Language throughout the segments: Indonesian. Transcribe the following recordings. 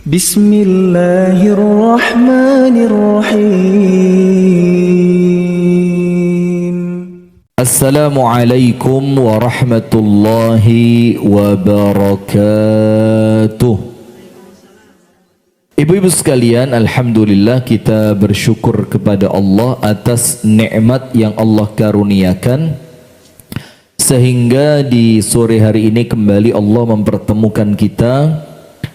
Bismillahirrahmanirrahim. Assalamualaikum warahmatullahi wabarakatuh. Ibu-ibu sekalian, alhamdulillah kita bersyukur kepada Allah atas nikmat yang Allah karuniakan, sehingga di sore hari ini kembali Allah mempertemukan kita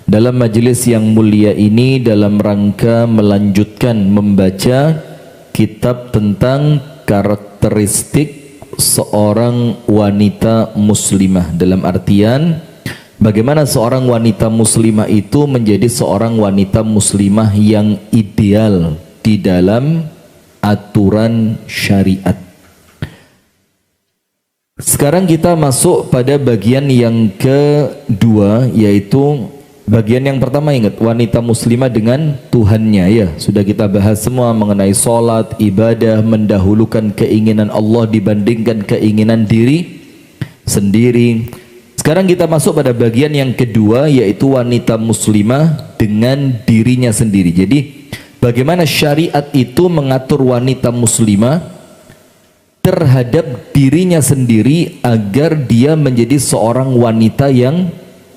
dalam majelis yang mulia ini dalam rangka melanjutkan membaca kitab tentang karakteristik seorang wanita muslimah, dalam artian bagaimana seorang wanita muslimah itu menjadi seorang wanita muslimah yang ideal di dalam aturan syariat. Sekarang kita masuk pada bagian yang kedua, yaitu bagian yang pertama. Ingat, wanita muslimah dengan Tuhannya, ya sudah kita bahas semua mengenai sholat, ibadah, mendahulukan keinginan Allah dibandingkan keinginan diri sendiri. Sekarang kita masuk pada bagian yang kedua, yaitu wanita muslimah dengan dirinya sendiri. Jadi bagaimana syariat itu mengatur wanita muslimah terhadap dirinya sendiri agar dia menjadi seorang wanita yang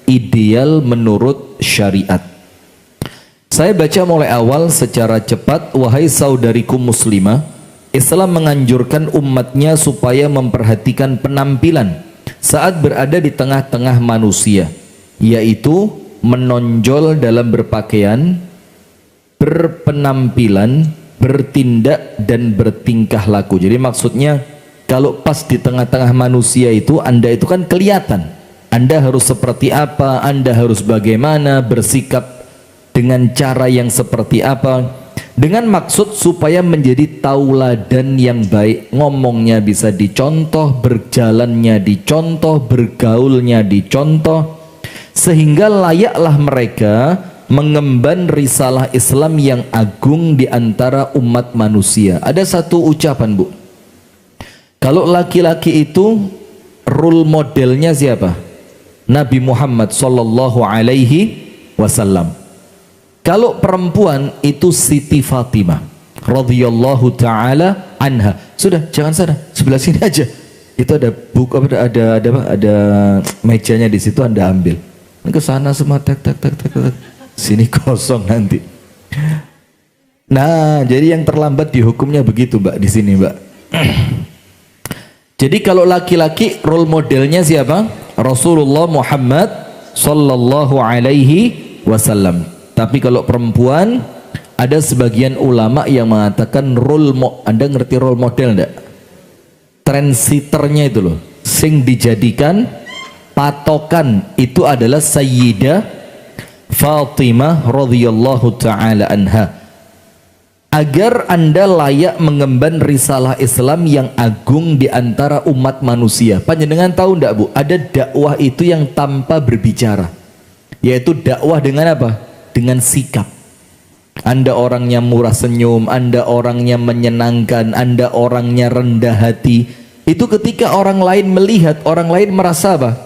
ideal menurut syariat. Saya baca mulai awal secara cepat. Wahai saudariku muslimah, Islam menganjurkan umatnya supaya memperhatikan penampilan saat berada di tengah-tengah manusia, yaitu menonjol dalam berpakaian, berpenampilan, bertindak dan bertingkah laku. Jadi maksudnya kalau pas di tengah-tengah manusia itu, Anda itu kan kelihatan Anda harus seperti apa, Anda harus bagaimana, bersikap dengan cara yang seperti apa, dengan maksud supaya menjadi tauladan yang baik. Ngomongnya bisa dicontoh, berjalannya dicontoh, bergaulnya dicontoh, sehingga layaklah mereka mengemban risalah Islam yang agung di antara umat manusia. Ada satu ucapan, Bu, kalau laki-laki itu role modelnya siapa? Nabi Muhammad sallallahu alaihi wasallam. Kalau perempuan itu Siti Fatimah radhiyallahu taala anha. Sudah, jangan sana, sebelah sini aja. Itu ada buku, ada mejanya di situ, Anda ambil. Ke sana semua, tak. Sini kosong nanti. Nah, jadi yang terlambat dihukumnya begitu, Mbak, di sini, Mbak. Jadi kalau laki-laki role modelnya siapa? Rasulullah Muhammad sallallahu alaihi wasallam. Tapi kalau perempuan, ada sebagian ulama yang mengatakan Anda ngerti role model enggak? Transiternya itu loh, sing dijadikan patokan itu adalah Sayyidah Fatimah radhiyallahu taala anha. Agar Anda layak mengemban risalah Islam yang agung di antara umat manusia. Panjenengan tahu enggak, Bu? Ada dakwah itu yang tanpa berbicara, yaitu dakwah dengan apa? Dengan sikap. Anda orangnya murah senyum, Anda orangnya menyenangkan, Anda orangnya rendah hati. Itu ketika orang lain melihat, orang lain merasa apa?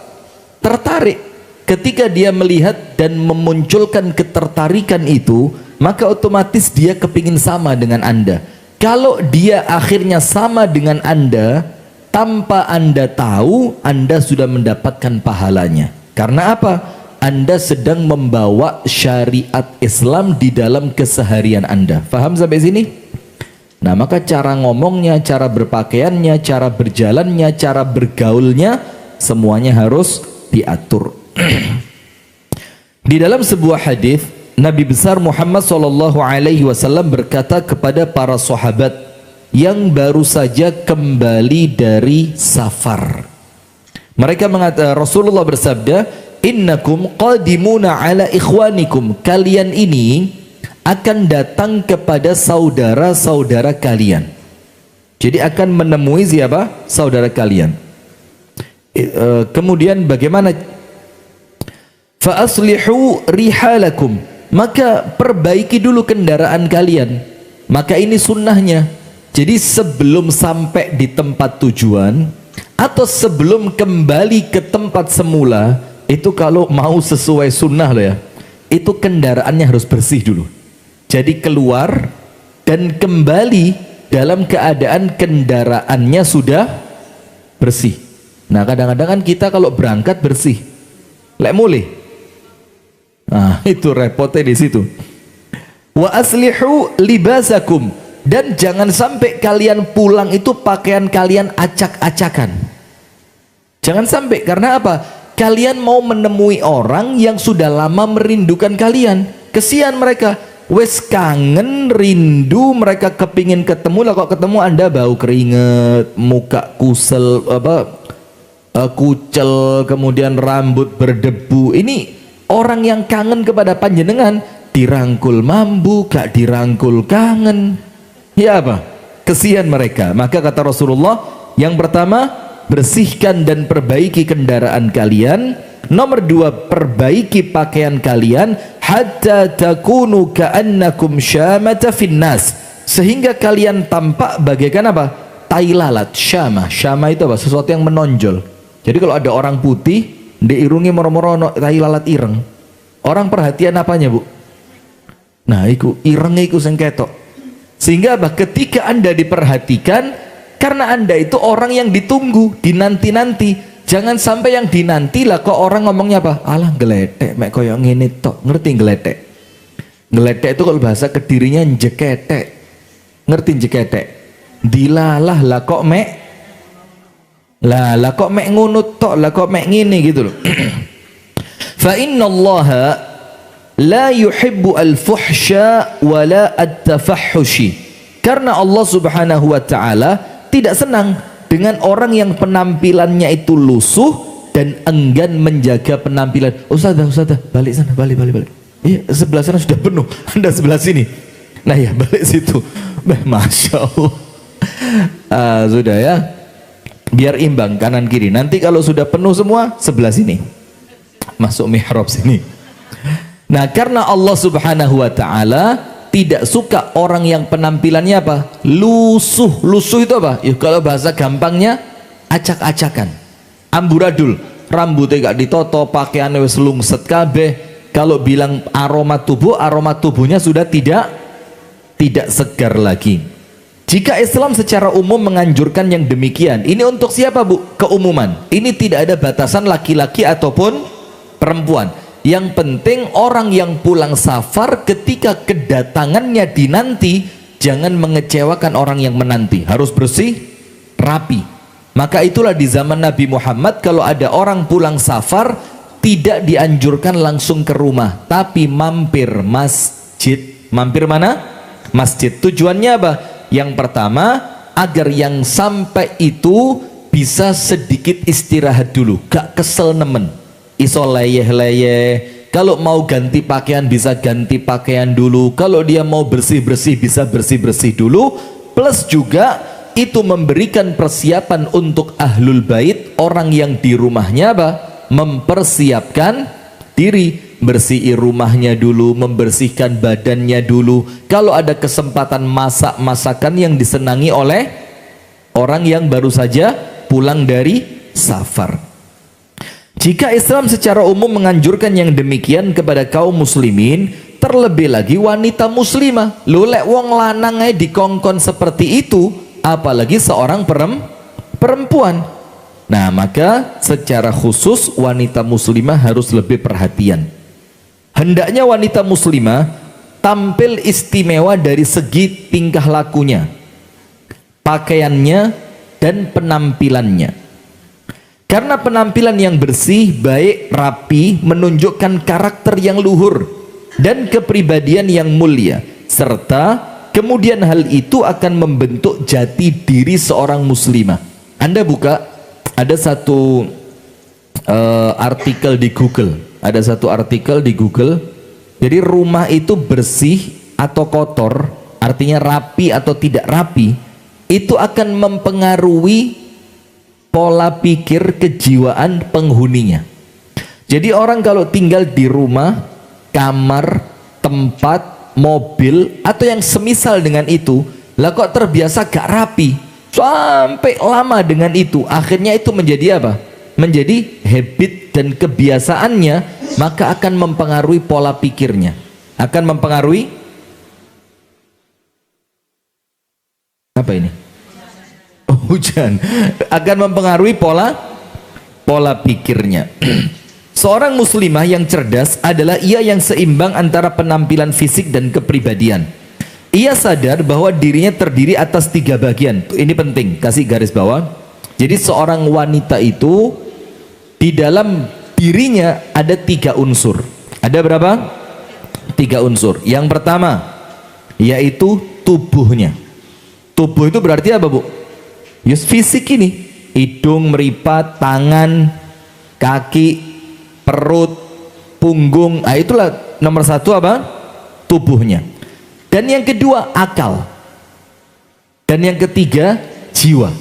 Tertarik. Ketika dia melihat dan memunculkan ketertarikan itu, maka otomatis dia kepingin sama dengan Anda. Kalau dia akhirnya sama dengan Anda, tanpa Anda tahu, Anda sudah mendapatkan pahalanya. Karena apa? Anda sedang membawa syariat Islam di dalam keseharian Anda. Faham sampai sini? Nah, maka cara ngomongnya, cara berpakaiannya, cara berjalannya, cara bergaulnya, semuanya harus diatur. Di dalam sebuah hadis, Nabi besar Muhammad SAW berkata kepada para sahabat yang baru saja kembali dari safar. Mereka mengatakan, Rasulullah bersabda, innakum qadimuna ala ikhwanikum, kalian ini akan datang kepada saudara-saudara kalian. Jadi akan menemui siapa? Saudara kalian. Kemudian bagaimana? Fa aslihu rihalakum, maka perbaiki dulu kendaraan kalian. Maka ini sunnahnya. Jadi sebelum sampai di tempat tujuan atau sebelum kembali ke tempat semula, itu kalau mau sesuai sunnah loh ya, itu kendaraannya harus bersih dulu. Jadi keluar dan kembali dalam keadaan kendaraannya sudah bersih. Nah kadang-kadang kan kita kalau berangkat bersih, lek mulih. Nah itu repotnya di situ. Wa aslihu libasakum, dan jangan sampai kalian pulang itu pakaian kalian acak-acakan. Jangan sampai, karena apa? Kalian mau menemui orang yang sudah lama merindukan kalian. Kesian mereka, wes kangen, rindu, mereka kepingin ketemu lah, kok ketemu Anda bau keringet, muka kusel, kucel, kemudian rambut berdebu. Ini orang yang kangen kepada panjenengan, dirangkul mambu, gak dirangkul kangen. Ya apa? Kesian mereka. Maka kata Rasulullah, yang pertama, bersihkan dan perbaiki kendaraan kalian. Nomor dua, perbaiki pakaian kalian, hatta takunu ka'annakum syamata finnas, sehingga kalian tampak bagaikan apa? Tai lalat. Syama itu apa? Sesuatu yang menonjol. Jadi kalau ada orang putih diirungi moro-moro tai lalat ireng, orang perhatian apanya, Bu? Nah iku irengnya iku sing ketok. Sehingga apa? Ketika Anda diperhatikan, karena Anda itu orang yang ditunggu, dinanti-nanti. Jangan sampai yang dinanti lah kok orang ngomongnya apa? Alah geletek, mek koyo ngene tok. Ngerti geletek? Geletek itu kalau bahasa Kedirinya jeketek. Ngerti jeketek? Dilalah lah kok mek. Lah kok mek ngunut tok, lah kok mek ngene gitu loh. Fa innallaha la yuhibbu al-fuhsya wa la at-tafahhushi. Karena Allah Subhanahu wa taala tidak senang dengan orang yang penampilannya itu lusuh dan enggan menjaga penampilan. Ustazah, balik sana, balik. Iya, sebelah sana sudah penuh, Anda sebelah sini. Nah ya, balik situ. Masya Allah. Sudah ya, biar imbang kanan kiri. Nanti kalau sudah penuh semua, sebelah sini, masuk mihrab sini. Nah karena Allah Subhanahu wa ta'ala tidak suka orang yang penampilannya apa? Lusuh itu apa? Ya, kalau bahasa gampangnya acak-acakan, amburadul, rambutnya gak ditoto, pakaiannya wis lungset kabeh. Kalau bilang aroma tubuhnya sudah tidak segar lagi. Jika Islam secara umum menganjurkan yang demikian, ini untuk siapa, Bu? Keumuman. Ini tidak ada batasan laki-laki ataupun perempuan. Yang penting orang yang pulang safar ketika kedatangannya dinanti, jangan mengecewakan orang yang menanti. Harus bersih, rapi. Maka itulah di zaman Nabi Muhammad, kalau ada orang pulang safar, tidak dianjurkan langsung ke rumah, tapi mampir masjid. Mampir mana? Masjid. Tujuannya apa? Yang pertama, agar yang sampai itu bisa sedikit istirahat dulu, gak kesel nemen, iso leyeh-leyeh. Kalau mau ganti pakaian bisa ganti pakaian dulu, kalau dia mau bersih-bersih bisa bersih-bersih dulu. Plus juga itu memberikan persiapan untuk ahlul bait, orang yang di rumahnya apa? Mempersiapkan diri, bersih rumahnya dulu, membersihkan badannya dulu. Kalau ada kesempatan masak masakan yang disenangi oleh orang yang baru saja pulang dari safar. Jika Islam secara umum menganjurkan yang demikian kepada kaum muslimin, terlebih lagi wanita muslimah. Lu lek wong lanang ae dikongkon seperti itu, apalagi seorang perempuan. Nah, maka secara khusus wanita muslimah harus lebih perhatian. Hendaknya wanita muslimah tampil istimewa dari segi tingkah lakunya, pakaiannya, dan penampilannya. Karena penampilan yang bersih, baik, rapi menunjukkan karakter yang luhur dan kepribadian yang mulia, serta kemudian hal itu akan membentuk jati diri seorang muslimah. Anda buka, ada satu artikel di Google, jadi rumah itu bersih atau kotor, artinya rapi atau tidak rapi, itu akan mempengaruhi pola pikir kejiwaan penghuninya. Jadi orang kalau tinggal di rumah, kamar, tempat, mobil, atau yang semisal dengan itu, lah kok terbiasa gak rapi, sampai lama dengan itu, akhirnya itu menjadi apa? menjadi habit dan kebiasaannya, maka akan mempengaruhi pola pikirnya, akan mempengaruhi apa ini? Oh, hujan. Akan mempengaruhi pola pikirnya. Seorang muslimah yang cerdas adalah ia yang seimbang antara penampilan fisik dan kepribadian. Ia sadar bahwa dirinya terdiri atas 3 bagian. Ini penting, kasih garis bawah. Jadi seorang wanita itu di dalam dirinya ada 3 unsur. Ada berapa? 3 unsur. Yang pertama yaitu tubuhnya. Tubuh itu berarti apa, Bu? Yus fisik ini, hidung, meripat, tangan, kaki, perut, punggung. Nah, itulah nomor 1 apa? Tubuhnya. Dan yang kedua akal. Dan yang ketiga jiwa.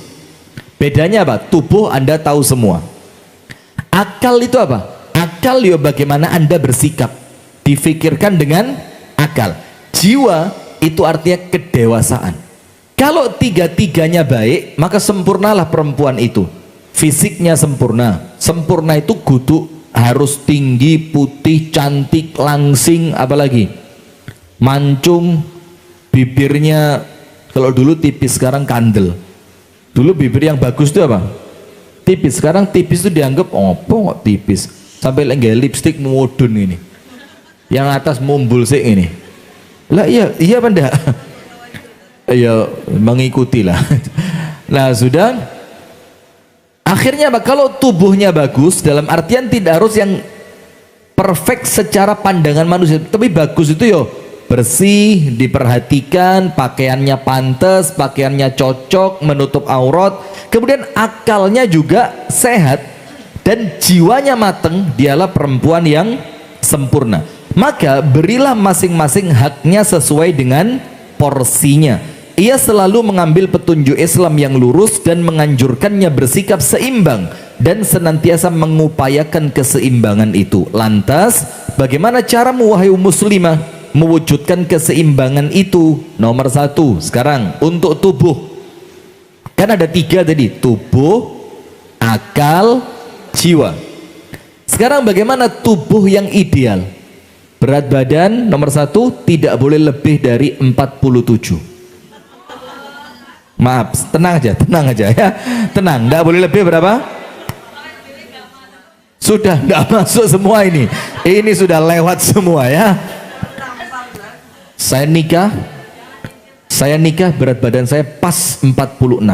Bedanya apa? Tubuh Anda tahu semua. Akal itu apa? Akal ya bagaimana Anda bersikap. Difikirkan dengan akal. Jiwa itu artinya kedewasaan. Kalau 3-tiganya baik, maka sempurnalah perempuan itu. Fisiknya sempurna. Sempurna itu kudu harus tinggi, putih, cantik, langsing, apalagi mancung, bibirnya kalau dulu tipis, sekarang kandel. Dulu bibir yang bagus itu apa? Tipis. Sekarang tipis itu dianggap opo kok tipis. Sampai nggak lipstick modun ini. Yang atas mumbul sih ini. Lah iya apa enggak? Ya mengikuti lah. Nah sudah, akhirnya apa? Kalau tubuhnya bagus, dalam artian tidak harus yang perfect secara pandangan manusia, tapi bagus itu yo bersih, diperhatikan, pakaiannya pantas, pakaiannya cocok, menutup aurat, kemudian akalnya juga sehat dan jiwanya mateng. Dialah perempuan yang sempurna. Maka berilah masing-masing haknya sesuai dengan porsinya. Ia selalu mengambil petunjuk Islam yang lurus dan menganjurkannya bersikap seimbang dan senantiasa mengupayakan keseimbangan itu. Lantas, bagaimana caramu wahai muslimah mewujudkan keseimbangan itu? Nomor 1, sekarang untuk tubuh. Kan ada 3 tadi, tubuh, akal, jiwa. Sekarang bagaimana tubuh yang ideal? Berat badan nomor 1 tidak boleh lebih dari 47. Maaf, tenang aja ya. Tenang, tidak boleh lebih berapa? Sudah tidak masuk semua ini. Ini sudah lewat semua ya. Saya nikah berat badan saya pas 46.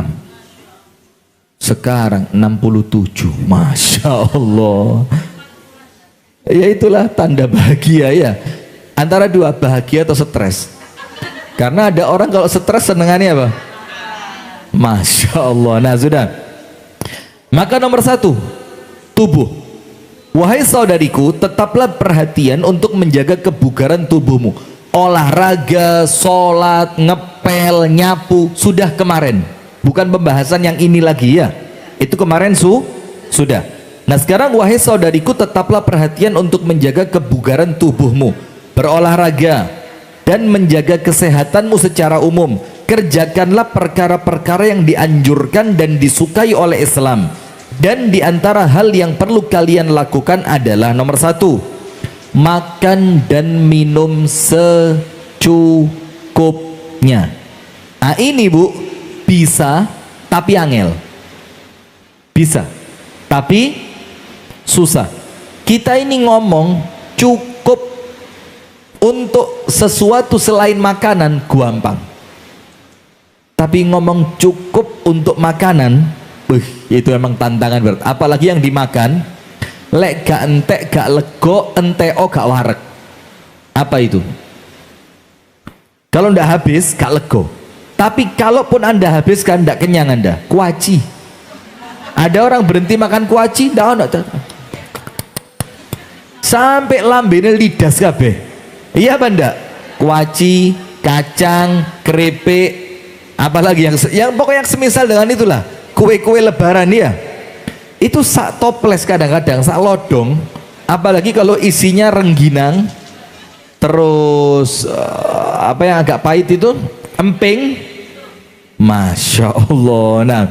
Sekarang 67. Masya Allah. Ya itulah tanda bahagia ya. Antara 2, bahagia atau stres. Karena ada orang kalau stres senengannya apa? Masya Allah. Nah sudah, maka nomor 1 tubuh. Wahai saudariku, tetaplah perhatian untuk menjaga kebugaran tubuhmu. Olahraga, sholat, ngepel, nyapu sudah kemarin, bukan pembahasan yang ini lagi ya. Itu kemarin sudah. Nah sekarang wahai saudariku, tetaplah perhatian untuk menjaga kebugaran tubuhmu, berolahraga dan menjaga kesehatanmu secara umum. Kerjakanlah perkara-perkara yang dianjurkan dan disukai oleh Islam. Dan diantara hal yang perlu kalian lakukan adalah nomor 1, makan dan minum secukupnya. Nah ini Bu, bisa tapi angel. Bisa tapi susah. Kita ini ngomong cukup untuk sesuatu selain makanan gampang. Tapi ngomong cukup untuk makanan, itu memang tantangan berat. Apalagi yang dimakan, lek gak entek, gak lego, enteo gak warek. Apa itu? Kalau ndak habis, gak lego. Tapi kalaupun Anda habiskan, ndak kenyang Anda. Kuaci. Ada orang berhenti makan kuaci, ndak. Sampai lambene lidas kabeh. Iya apa ndak? Kuaci, kacang, keripik, apalagi yang pokoknya yang semisal dengan itulah, kue-kue lebaran ya, itu sak toples kadang-kadang, sak lodong, apalagi kalau isinya rengginang, terus apa yang agak pahit itu emping. Masya Allah. Nah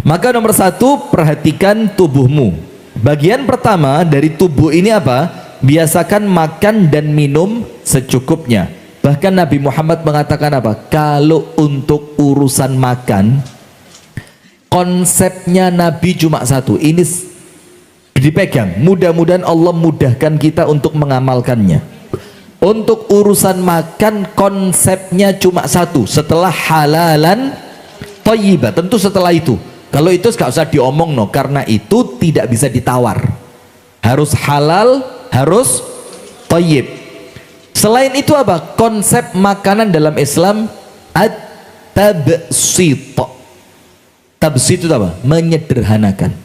Maka nomor satu, perhatikan tubuhmu. Bagian pertama dari tubuh ini apa? Biasakan makan dan minum secukupnya. Bahkan Nabi Muhammad mengatakan apa? Kalau untuk urusan makan, konsepnya Nabi cuma satu. Ini dipegang. Mudah-mudahan Allah mudahkan kita untuk mengamalkannya. Untuk urusan makan, konsepnya cuma satu. Setelah halalan thayyibah, tentu setelah itu. Kalau itu gak usah diomong, no, karena itu tidak bisa ditawar. Harus halal, harus thayyib. Selain itu apa? Konsep makanan dalam Islam at-tabsit. Tabsit itu apa? Menyederhanakan.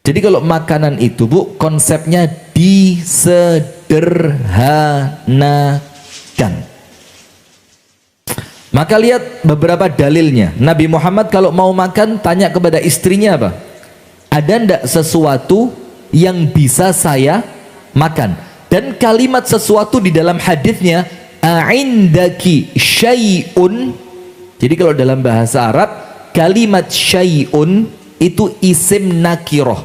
Jadi kalau makanan itu, Bu, konsepnya disederhanakan. Maka lihat beberapa dalilnya. Nabi Muhammad kalau mau makan tanya kepada istrinya apa? Ada ndak sesuatu yang bisa saya makan? Dan kalimat sesuatu di dalam hadisnya a'indaki syai'un. Jadi kalau dalam bahasa Arab kalimat syai'un itu isim nakiroh.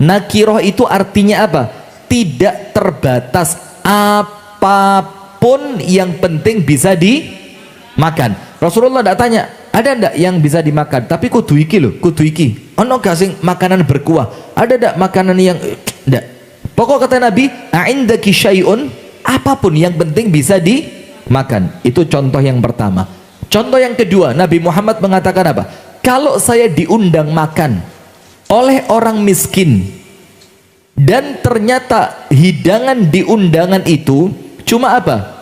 Nakiroh itu artinya apa? Tidak terbatas, apapun yang penting bisa di makan. Rasulullah tidak tanya, ada ndak yang bisa dimakan? Tapi kudu iki loh, kudu iki. Ono gak sing makanan berkuah? Ada ndak makanan yang ndak? Pokok kata Nabi, a'indaki syai'un, apapun yang penting bisa dimakan. Itu contoh yang pertama. Contoh yang kedua, Nabi Muhammad mengatakan apa? Kalau saya diundang makan oleh orang miskin dan ternyata hidangan di undangan itu cuma apa?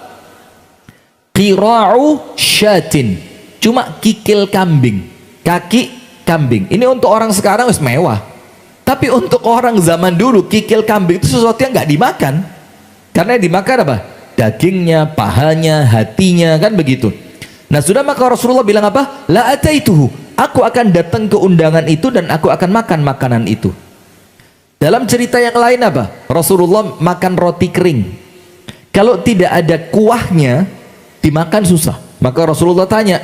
Qira'u syatin, cuma kikil kambing, kaki kambing. Ini untuk orang sekarang wis mewah, tapi untuk orang zaman dulu kikil kambing itu sesuatu yang nggak dimakan. Karena yang dimakan apa? Dagingnya, pahanya, hatinya, kan begitu. Nah sudah, maka Rasulullah bilang apa? La ataituhu, aku akan datang ke undangan itu dan aku akan makan makanan itu. Dalam cerita yang lain apa? Rasulullah makan roti kering. Kalau tidak ada kuahnya dimakan susah. Maka Rasulullah tanya,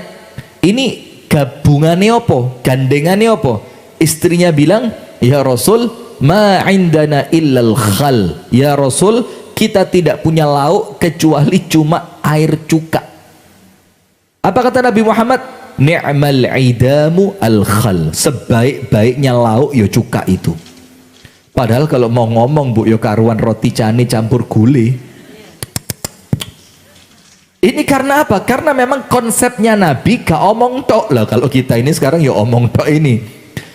ini gabungannya apa? Gandengannya apa? Istrinya bilang, ya Rasul, ma indana illal khal. Ya Rasul, kita tidak punya lauk kecuali cuma air cuka. Apa kata Nabi Muhammad? Ni'mal idamu al khal. Sebaik-baiknya lauk ya cuka itu. Padahal kalau mau ngomong, Bu, ya karuan roti cane campur gulai. Ini karena apa? Karena memang konsepnya Nabi gak omong tok lah. Kalau kita ini sekarang ya omong tok ini.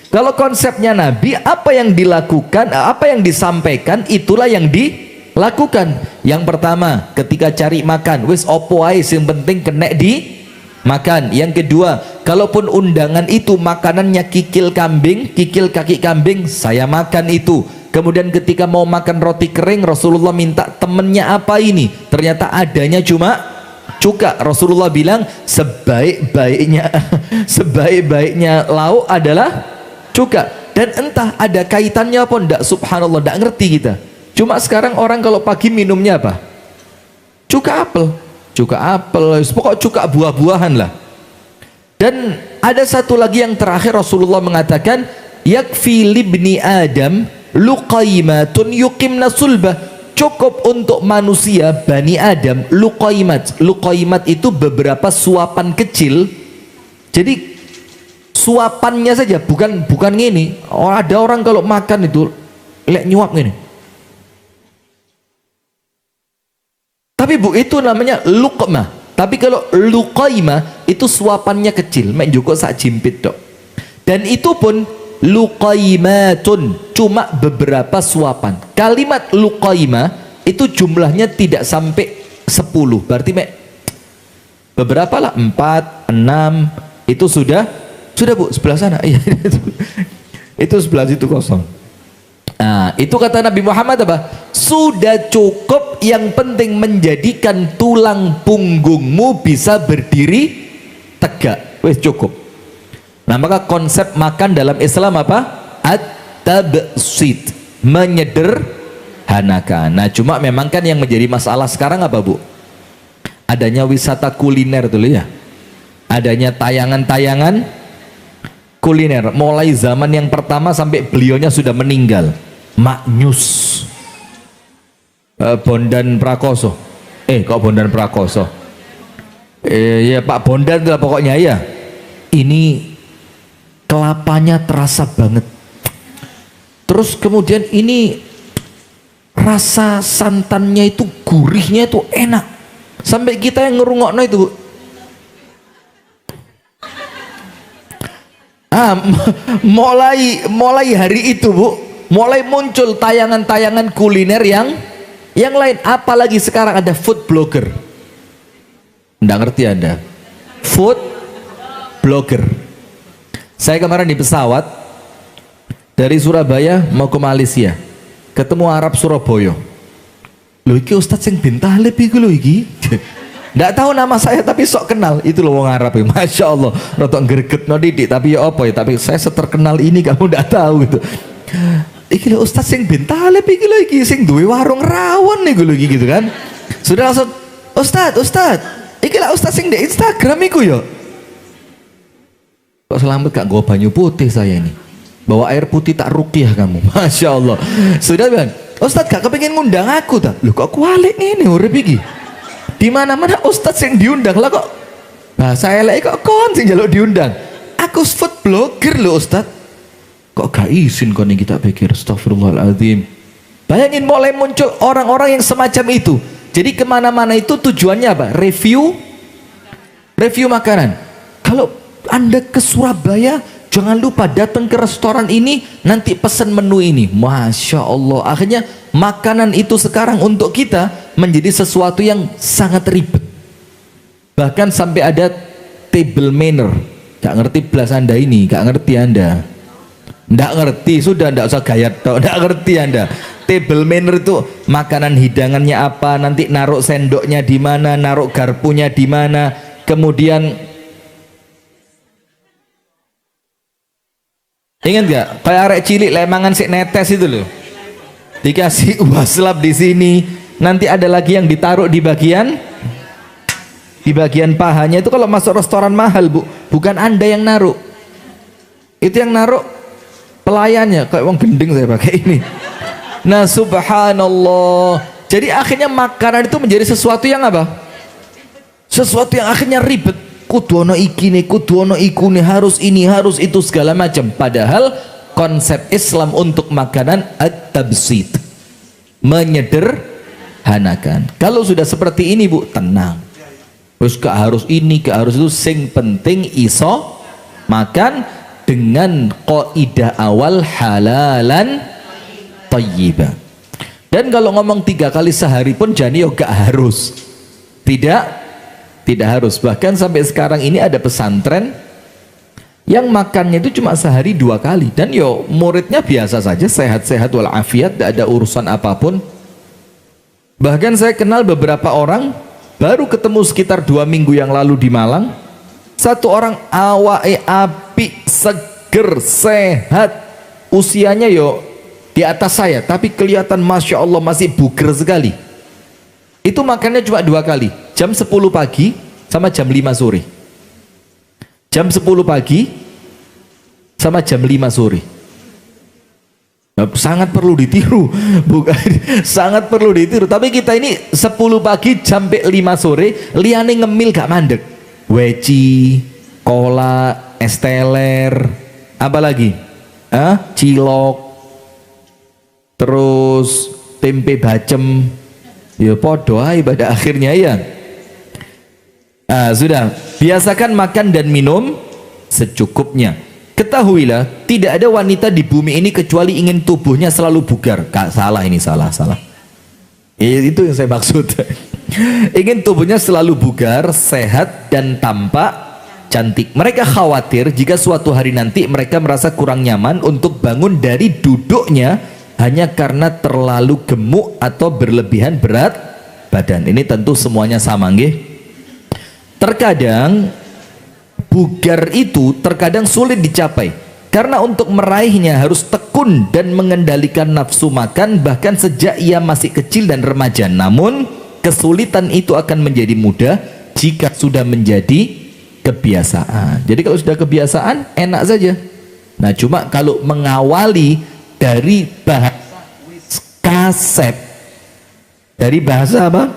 Kalau konsepnya Nabi, apa yang dilakukan, apa yang disampaikan, itulah yang dilakukan. Yang pertama, ketika cari makan, wis opo ae sing penting kena di makan. Yang kedua, kalaupun undangan itu makanannya kikil kambing, kikil kaki kambing, saya makan itu. Kemudian ketika mau makan roti kering, Rasulullah minta temennya apa ini? Ternyata adanya cuma cuka. Rasulullah bilang sebaik-baiknya lauk adalah cuka. Dan entah ada kaitannya apa enggak, subhanallah, enggak ngerti kita. Cuma sekarang orang kalau pagi minumnya apa? Cuka apel. Cuka apel, pokok cuka buah-buahan lah. Dan ada satu lagi yang terakhir, Rasulullah mengatakan, yakfi libni Adam luqaimatun yuqimna sulbah. Cukup untuk manusia Bani Adam luqaimat. Luqaimat itu beberapa suapan kecil. Jadi suapannya saja, bukan gini. Oh, ada orang kalau makan itu lek nyuap gini. Tapi Bu, itu namanya luqmah. Tapi kalau luqaimah itu suapannya kecil, mek joko sak jimpit tok. Dan itu pun luqaimatun, cuma beberapa suapan. Kalimat luqaimah itu jumlahnya tidak sampai 10. Berarti mek beberapa lah, 4, 6. Itu sudah Bu, sebelah sana. Iya. Itu sebelah situ kosong. Nah, itu kata Nabi Muhammad apa? Sudah cukup, yang penting menjadikan tulang punggungmu bisa berdiri tegak. Wes cukup. Nah, maka konsep makan dalam Islam apa? At-tabsit, menyederhanakan. Nah, cuma memang kan yang menjadi masalah sekarang apa, Bu? Adanya wisata kuliner dulu ya. Adanya tayangan-tayangan kuliner mulai zaman yang pertama sampai beliaunya sudah meninggal. Maknyus, Bondan Prakoso, kok Bondan Prakoso, ya Pak Bondan lah pokoknya ya. Ini kelapanya terasa banget. Terus kemudian ini rasa santannya itu, gurihnya itu enak. Sampai kita yang ngerungokno itu, mulai hari itu Bu, mulai muncul tayangan-tayangan kuliner yang lain. Apalagi sekarang ada food blogger. Nggak ngerti Anda? Food blogger. Saya kemarin di pesawat dari Surabaya mau ke Malaysia, ketemu Arab Surabaya. Loh iki Ustadz yang Bintalib iki lho iki. Nggak tahu nama saya tapi sok kenal. Itu loh wong Arab ya. Masya Allah, rotok gregetno didik tapi ya apa ya, tapi saya seterkenal ini kamu nggak tahu gitu. Iki lho Ustadz yang Bintalib iki lho iki sing duwe warung rawon nih lho iki gitu kan. Sudah langsung Ustadz iki lah Ustadz sing di Instagram iku ya. Kok selamat gak gue banyu putih saya ini, bawa air putih tak ruqyah kamu. Masya Allah. Sudah bilang Ustadz gak kepengin ngundang aku tak? Loh kok kualik ini urip iki? Di mana-mana Ustadz yang diundang lah kok. Nah saya lagi kok kon sing jaluk diundang. Aku food blogger loh Ustadz. Kok gak izin kon yang kita pikir. Astagfirullahaladzim. Bayangin mulai muncul orang-orang yang semacam itu. Jadi kemana-mana itu tujuannya apa? Review makanan. Kalau Anda ke Surabaya, jangan lupa datang ke restoran ini, nanti pesan menu ini. Masya Allah. Akhirnya makanan itu sekarang untuk kita menjadi sesuatu yang sangat ribet. Bahkan sampai ada table manner. Gak ngerti belas Anda ini, gak ngerti Anda. Nggak ngerti, sudah nggak usah gayat toh. Nggak ngerti Anda. Table manner itu makanan hidangannya apa, nanti naruh sendoknya di mana, naruh garpunya di mana, kemudian ingat nggak kayak arek cilik lemangan sik netes itu loh, dikasih waslap di sini, nanti ada lagi yang ditaruh di bagian pahanya. Itu kalau masuk restoran mahal Bu, bukan Anda yang naruh, itu yang naruh pelayannya. Kayak uang gending saya pakai ini. Nah subhanallah, jadi akhirnya makanan itu menjadi sesuatu yang apa? Sesuatu yang akhirnya ribet. Kudu ono iki nih, kudu ono iku nih, harus ini, harus itu, segala macam. Padahal konsep Islam untuk makanan at-tabsit, menyederhanakan. Kalau sudah seperti ini Bu, tenang. Terus gak harus ini, gak harus itu, sing penting iso makan dengan kaidah awal halalan thayyibah. Dan kalau ngomong 3 kali sehari pun jani yo gak harus. Tidak harus. Bahkan sampai sekarang ini ada pesantren yang makannya itu cuma sehari 2 kali, dan yo muridnya biasa saja, sehat-sehat walafiat, tidak ada urusan apapun. Bahkan saya kenal beberapa orang, baru ketemu sekitar 2 minggu yang lalu di Malang. Satu orang awake apik, seger, sehat, usianya yo di atas saya, tapi kelihatan Masya Allah masih buger sekali. Itu makannya cuma 2 kali, jam 10 pagi sama jam 5 sore. Jam 10 pagi sama jam 5 sore. Sangat perlu ditiru, bukan? Sangat perlu ditiru. Tapi kita ini 10 pagi sampai 5 sore, liane ngemil gak mandek. Weci, kola, es teler, apa lagi? Cilok, terus tempe bacem. Ya podo ae pada akhirnya ya. Sudah, biasakan makan dan minum secukupnya. Ketahuilah, tidak ada wanita di bumi ini kecuali ingin tubuhnya selalu bugar. Salah ini, salah. Itu yang saya maksud. Ingin tubuhnya selalu bugar, sehat, dan tampak cantik. Mereka khawatir jika suatu hari nanti mereka merasa kurang nyaman untuk bangun dari duduknya hanya karena terlalu gemuk atau berlebihan berat badan. Ini tentu semuanya sama nggih. Terkadang bugar itu terkadang sulit dicapai, karena untuk meraihnya harus tekun dan mengendalikan nafsu makan bahkan sejak ia masih kecil dan remaja. Namun kesulitan itu akan menjadi mudah jika sudah menjadi kebiasaan. Jadi kalau sudah kebiasaan enak saja. Nah cuma kalau mengawali dari bahasa kaset, dari bahasa apa?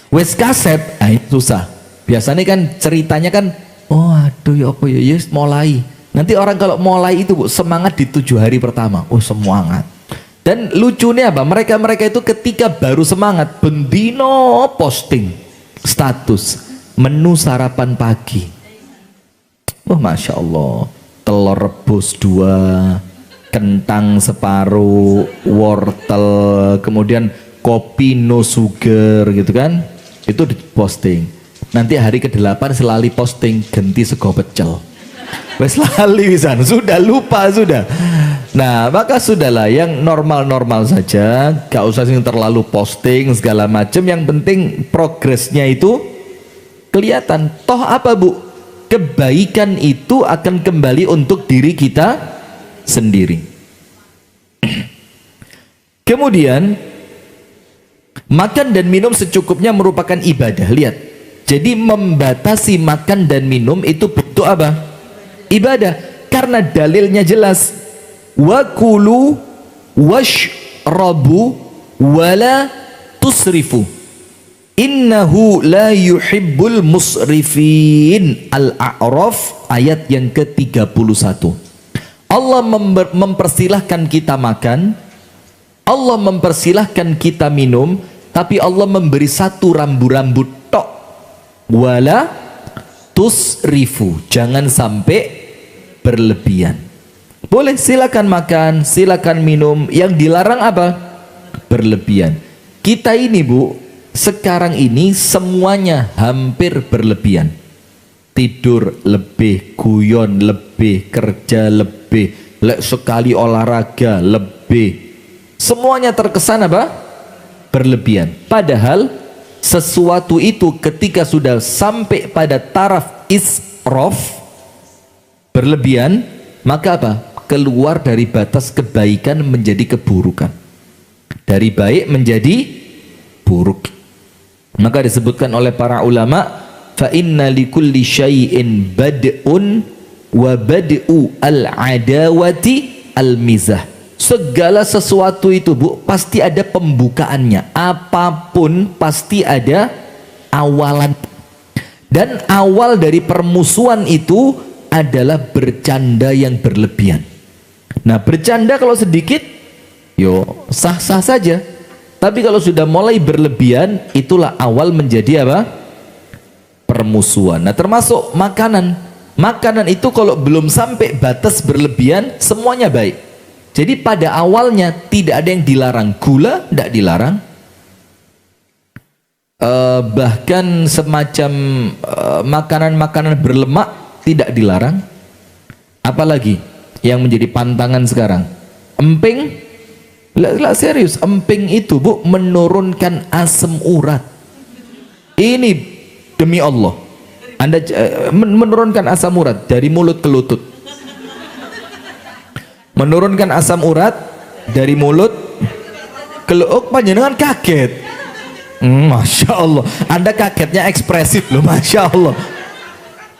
Wes kaset, ini susah. Biasanya kan ceritanya kan, oh aduh ya apa ya, yes mulai. Nanti orang kalau mulai itu Bu, semangat di 7 hari pertama, oh semangat. Dan lucunya apa? Mereka itu ketika baru semangat, bendino posting status menu sarapan pagi. Wah Masya Allah, telur rebus 2, kentang separuh, wortel, kemudian kopi no sugar gitu kan, itu diposting. Nanti hari ke-8 selalu posting ganti sego pecel. Wes lali wisan, sudah lupa sudah. Nah maka sudahlah, yang normal-normal saja, gak usah sing terlalu posting segala macam. Yang penting progresnya itu kelihatan. Toh apa Bu? Kebaikan itu akan kembali untuk diri kita sendiri. Kemudian makan dan minum secukupnya merupakan ibadah. Lihat, jadi membatasi makan dan minum itu bentuk apa? Ibadah. Karena dalilnya jelas, wa kulu washrabu wala tusrifu innahu la yuhibbul musrifin. Al-A'raf ayat yang ke-31. Allah mempersilahkan kita makan, Allah mempersilahkan kita minum, tapi Allah memberi satu rambu-rambu tok, wala tusrifu, jangan sampai berlebihan. Boleh silakan makan, silakan minum, yang dilarang apa? Berlebihan. Kita ini Bu, sekarang ini semuanya hampir berlebihan. Tidur lebih, guyon lebih, kerja lebih, sekali olahraga lebih. Semuanya terkesan apa? Berlebihan. Padahal sesuatu itu ketika sudah sampai pada taraf israf, berlebihan, maka apa? Keluar dari batas kebaikan menjadi keburukan. Dari baik menjadi buruk. Maka disebutkan oleh para ulama, fa inna likulli syai'in bad'un wa bad'u al-adawati al-mizah. Segala sesuatu itu Bu, pasti ada pembukaannya. Apapun pasti ada awalan. Dan awal dari permusuhan itu adalah bercanda yang berlebihan. Nah bercanda kalau sedikit, yo sah-sah saja. Tapi kalau sudah mulai berlebihan, itulah awal menjadi apa? Permusuhan. Nah termasuk makanan. Makanan itu kalau belum sampai batas berlebihan, semuanya baik. Jadi pada awalnya tidak ada yang dilarang. Gula tidak dilarang. Bahkan semacam makanan-makanan berlemak tidak dilarang. Apalagi yang menjadi pantangan sekarang? Emping. Lah serius, emping itu Bu menurunkan asam urat. Ini demi Allah. Anda menurunkan asam urat dari mulut ke lutut. Menurunkan asam urat dari mulut ke lutut. Panjenengan kaget. Masya Allah. Anda kagetnya ekspresif loh, Masya Allah.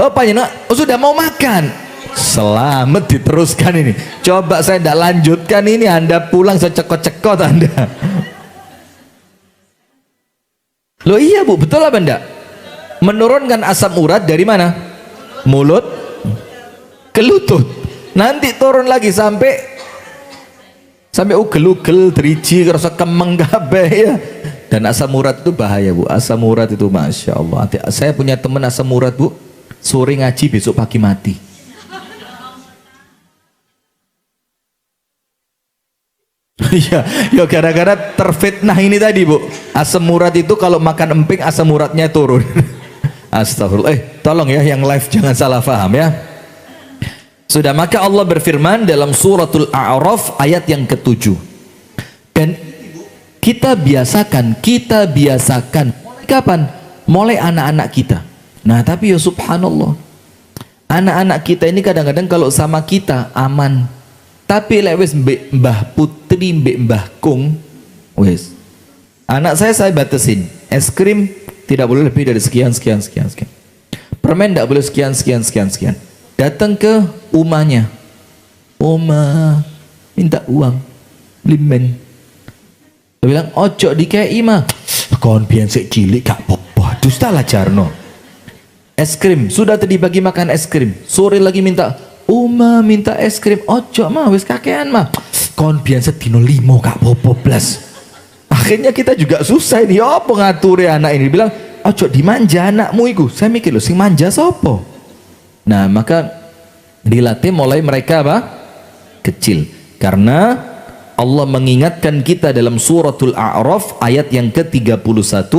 Oh panjenengan sudah mau makan. Selamat, diteruskan ini. Coba saya tidak lanjutkan ini, Anda pulang secekot-cekot Anda. Loh iya Bu, betul apa enggak? Menurunkan asam urat dari mana? Mulut ke lutut. Nanti turun lagi sampai ugel-ugel, driji, rasa kemeng kabeh ya. Dan asam urat itu bahaya Bu. Asam urat itu Masya Allah. Saya punya teman asam urat Bu, sore ngaji besok pagi mati. Iya, ya gara-gara terfitnah ini tadi Bu. Asam urat itu kalau makan emping asam uratnya turun. Astagfirullah. Tolong ya yang live jangan salah paham ya. Sudah, maka Allah berfirman dalam suratul A'raf ayat yang ke-7. Dan kita biasakan. Mulai kapan? Mulai anak-anak kita. Nah tapi ya subhanallah, anak-anak kita ini kadang-kadang kalau sama kita aman. Tapi lewes Mbah Putri, Mbah Kung, wes. Anak saya batasin. Es krim tidak boleh lebih dari sekian. Permen tidak boleh sekian. Datang ke rumahnya, Oma minta uang limen. Dia bilang ojo dikei mah. Kon biyen sik cilik gak apa-apa. Dusta lah Jarno. Es krim, sudah tadi bagi makan es krim. Sore lagi minta, Oma minta es krim. Ojo mah wis kakean mah. Kon biyen sedino 5 gak apa-apa blas. Akhirnya kita juga susah ini. Apa ngatur anak ini? Bilang ojo dimanja anakmu iku. Saya mikir loh, sing manja sopo? Nah, maka dilatih mulai mereka apa? Kecil. Karena Allah mengingatkan kita dalam suratul A'raf ayat yang ke-31,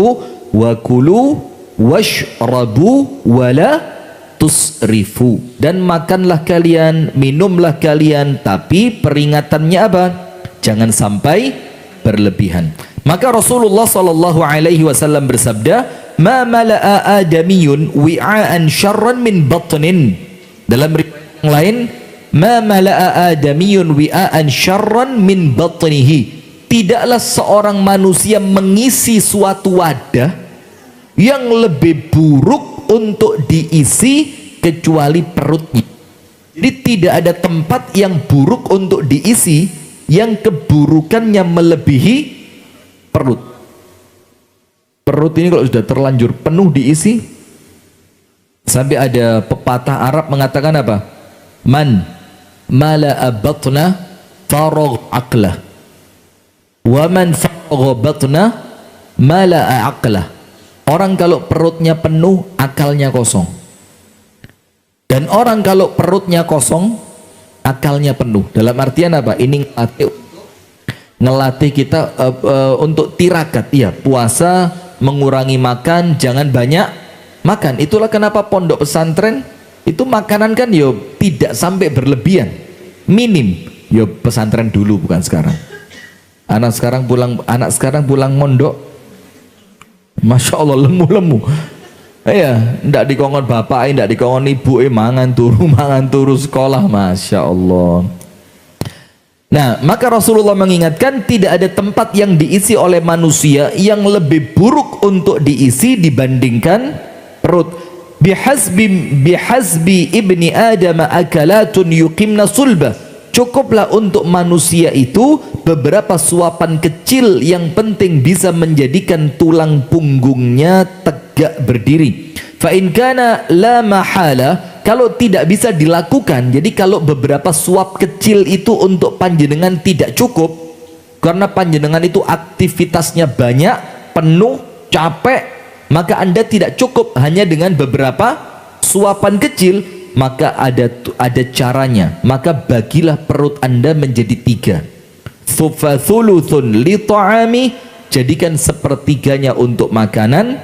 wa kulu washrabu wala tusrifu, dan makanlah kalian, minumlah kalian, tapi peringatannya apa? Jangan sampai berlebihan. Maka Rasulullah sallallahu alaihi wasallam bersabda, ma mala'a adamiyun wi'aan syarran min batnin. Dalam riwayat yang lain, ma mala'a adamiyun wi'aan syarran min batnihi. Tidaklah seorang manusia mengisi suatu wadah yang lebih buruk untuk diisi kecuali perutnya. Jadi tidak ada tempat yang buruk untuk diisi yang keburukannya melebihi perut. Perut ini kalau sudah terlanjur penuh diisi, sampai ada pepatah Arab mengatakan apa? Man mala'a batna faragh aqlah, wa man faragha batna mala'a aqlah. Orang kalau perutnya penuh, akalnya kosong. Dan orang kalau perutnya kosong, akalnya penuh. Dalam artian apa? Ini ngelatih kita untuk tirakat. Iya, puasa, mengurangi makan, jangan banyak makan. Itulah kenapa pondok pesantren itu makanan kan yo tidak sampai berlebihan, minim. Yo pesantren dulu, bukan sekarang. Anak sekarang pulang mondok, masya Allah lemu-lemu. Ya, ndak dikongkon bapak, ndak dikongkon ibu, mangan turu sekolah, masya Allah. Nah, maka Rasulullah mengingatkan tidak ada tempat yang diisi oleh manusia yang lebih buruk untuk diisi dibandingkan perut. Bihazbi ibni Adam akalatun yuqimna sulbah. Cukuplah untuk manusia itu beberapa suapan kecil yang penting bisa menjadikan tulang punggungnya tegak berdiri. Fa in kana la mahala, kalau tidak bisa dilakukan, jadi kalau beberapa suap kecil itu untuk panjenengan tidak cukup, karena panjenengan itu aktivitasnya banyak, penuh, capek, maka Anda tidak cukup hanya dengan beberapa suapan kecil, maka ada caranya. Maka bagilah perut Anda menjadi 3. Thuluthun li ta'ami, jadikan sepertiganya untuk makanan,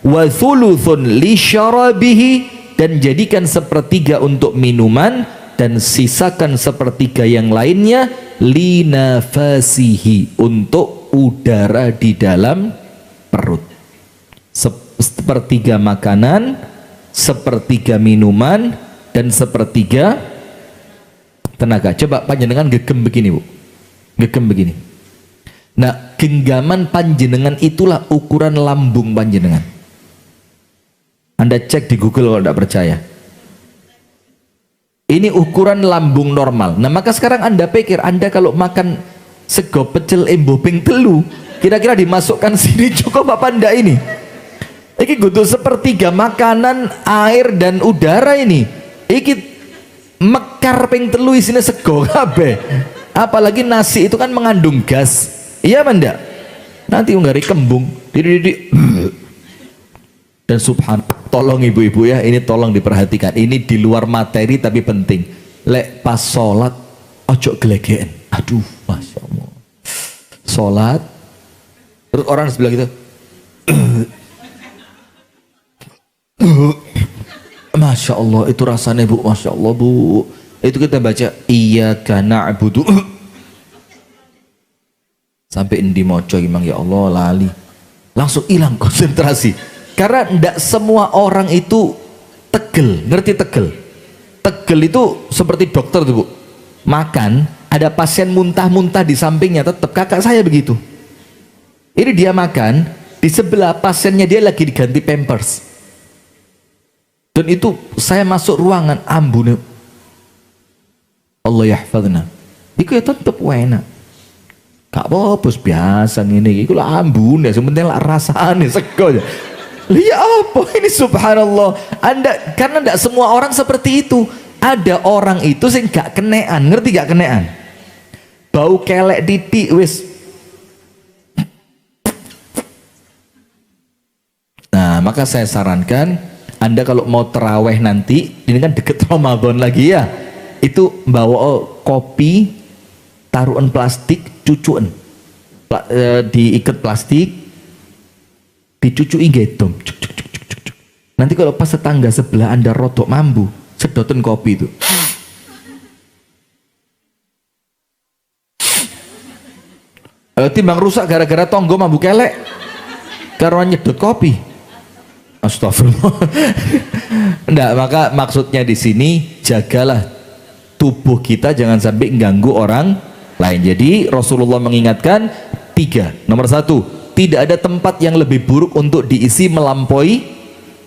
wa thuluthun li syarabihi, dan jadikan sepertiga untuk minuman, dan sisakan sepertiga yang lainnya li nafasihi, untuk udara di dalam perut. Sepertiga makanan, sepertiga minuman, dan sepertiga tenaga. Coba panjenengan gegem begini, Bu. Gegem begini. Nah, genggaman panjenengan itulah ukuran lambung panjenengan. Anda cek di Google kalau tidak percaya. Ini ukuran lambung normal. Nah, maka sekarang Anda pikir, Anda kalau makan sego pecel embobeng telu, kira-kira dimasukkan sini cukup apa enggak ini? Iki butuh sepertiga makanan, air dan udara ini. Iki mekar ping telu isinya sego kabeh. Apalagi nasi itu kan mengandung gas. Iya apa enggak? Nanti nggari kembung. Dan subhanallah, tolong ibu-ibu ya, ini tolong diperhatikan. Ini di luar materi tapi penting. Lek pas sholat ojo gelegeen. Aduh, masya Allah. Sholat, terus orang sebelah gitu. Masya Allah, itu rasanya Bu, masya Allah Bu. Itu kita baca iyyaka na'budu. Sampai endi moco imang, ya Allah lali. Langsung hilang konsentrasi. Karena tidak semua orang itu tegel, ngerti tegel? Tegel itu seperti dokter tuh, Bu. Makan, ada pasien muntah-muntah di sampingnya, tetap kakak saya begitu. Ini dia makan, di sebelah pasiennya dia lagi diganti pampers. Dan itu saya masuk ruangan, ambune Allah yahfadzna. Iku ya tetep enak. Gak apa-apa biasa ngene iki lah ambune, sementing lah rasane sego aja. Lihat apa ini subhanallah. Karena tidak semua orang seperti itu. Ada orang itu sing gak kenean, ngerti gak kenean? Bau kelek titik wis. Nah, maka saya sarankan Anda kalau mau terawih nanti, ini kan deket Ramadan lagi ya, itu bawa kopi, taruhan plastik, cucuan, diikat plastik, dicucui gedong. Nanti kalau pas tetangga sebelah Anda rodok mambu, sedotan kopi itu. Timbang rusak gara-gara tonggo mambu kelek, karena nyedot kopi. Astagfirullah. Enggak, maka maksudnya di sini jagalah tubuh kita jangan sampai mengganggu orang lain. Jadi Rasulullah mengingatkan 3. Nomor 1, tidak ada tempat yang lebih buruk untuk diisi melampaui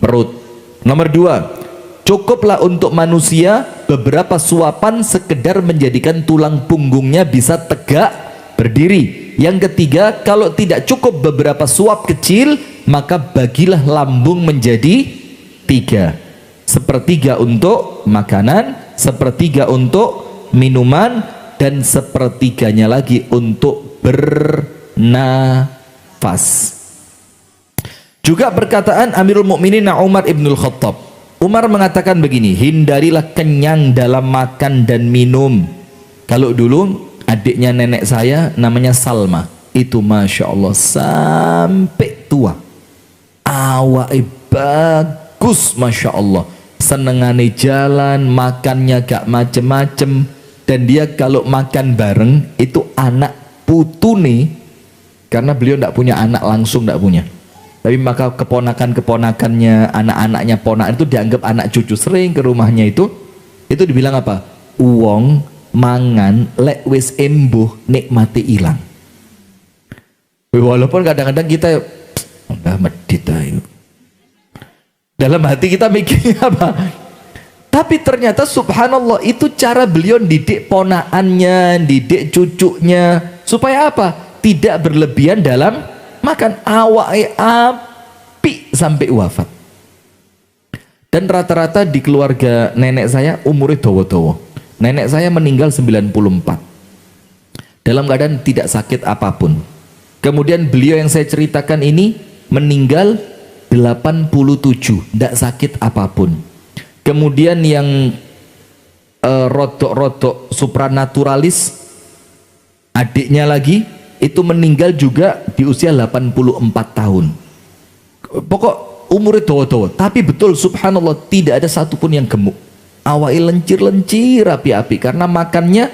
perut. Nomor 2, cukuplah untuk manusia beberapa suapan sekedar menjadikan tulang punggungnya bisa tegak berdiri. Yang ketiga, kalau tidak cukup beberapa suap kecil, maka bagilah lambung menjadi 3. Sepertiga untuk makanan, sepertiga untuk minuman, dan sepertiganya lagi untuk bernafas. Juga perkataan Amirul Mukminin Umar ibnul Khattab. Umar mengatakan begini, hindarilah kenyang dalam makan dan minum. Kalau dulu adiknya nenek saya namanya Salma, itu Masya Allah sampai tua awake bagus Masya Allah, senengane jalan, makannya gak macem-macem, dan dia kalau makan bareng itu anak putune, karena beliau tidak punya anak langsung, tidak punya, tapi maka keponakan-keponakannya, anak-anaknya ponakan itu dianggap anak cucu, sering ke rumahnya itu dibilang apa? Uwong mangan lek wis embuh nikmati ilang. Walaupun kadang-kadang kita udah medit ayo, dalam hati kita mikirnya apa, tapi ternyata subhanallah itu cara beliau didik ponakannya, didik cucunya, supaya apa? Tidak berlebihan dalam makan, awake api sampai wafat. Dan rata-rata di keluarga nenek saya umurnya dawa-dawa. Nenek saya meninggal 94 dalam keadaan tidak sakit apapun. Kemudian beliau yang saya ceritakan ini meninggal 87, tidak sakit apapun. Kemudian yang rodok-rodok supranaturalis, adiknya lagi itu meninggal juga di usia 84 tahun. Pokok umurnya dawa-dawa, tapi betul subhanallah tidak ada satupun yang gemuk. Awai lencir-lencir api-api karena makannya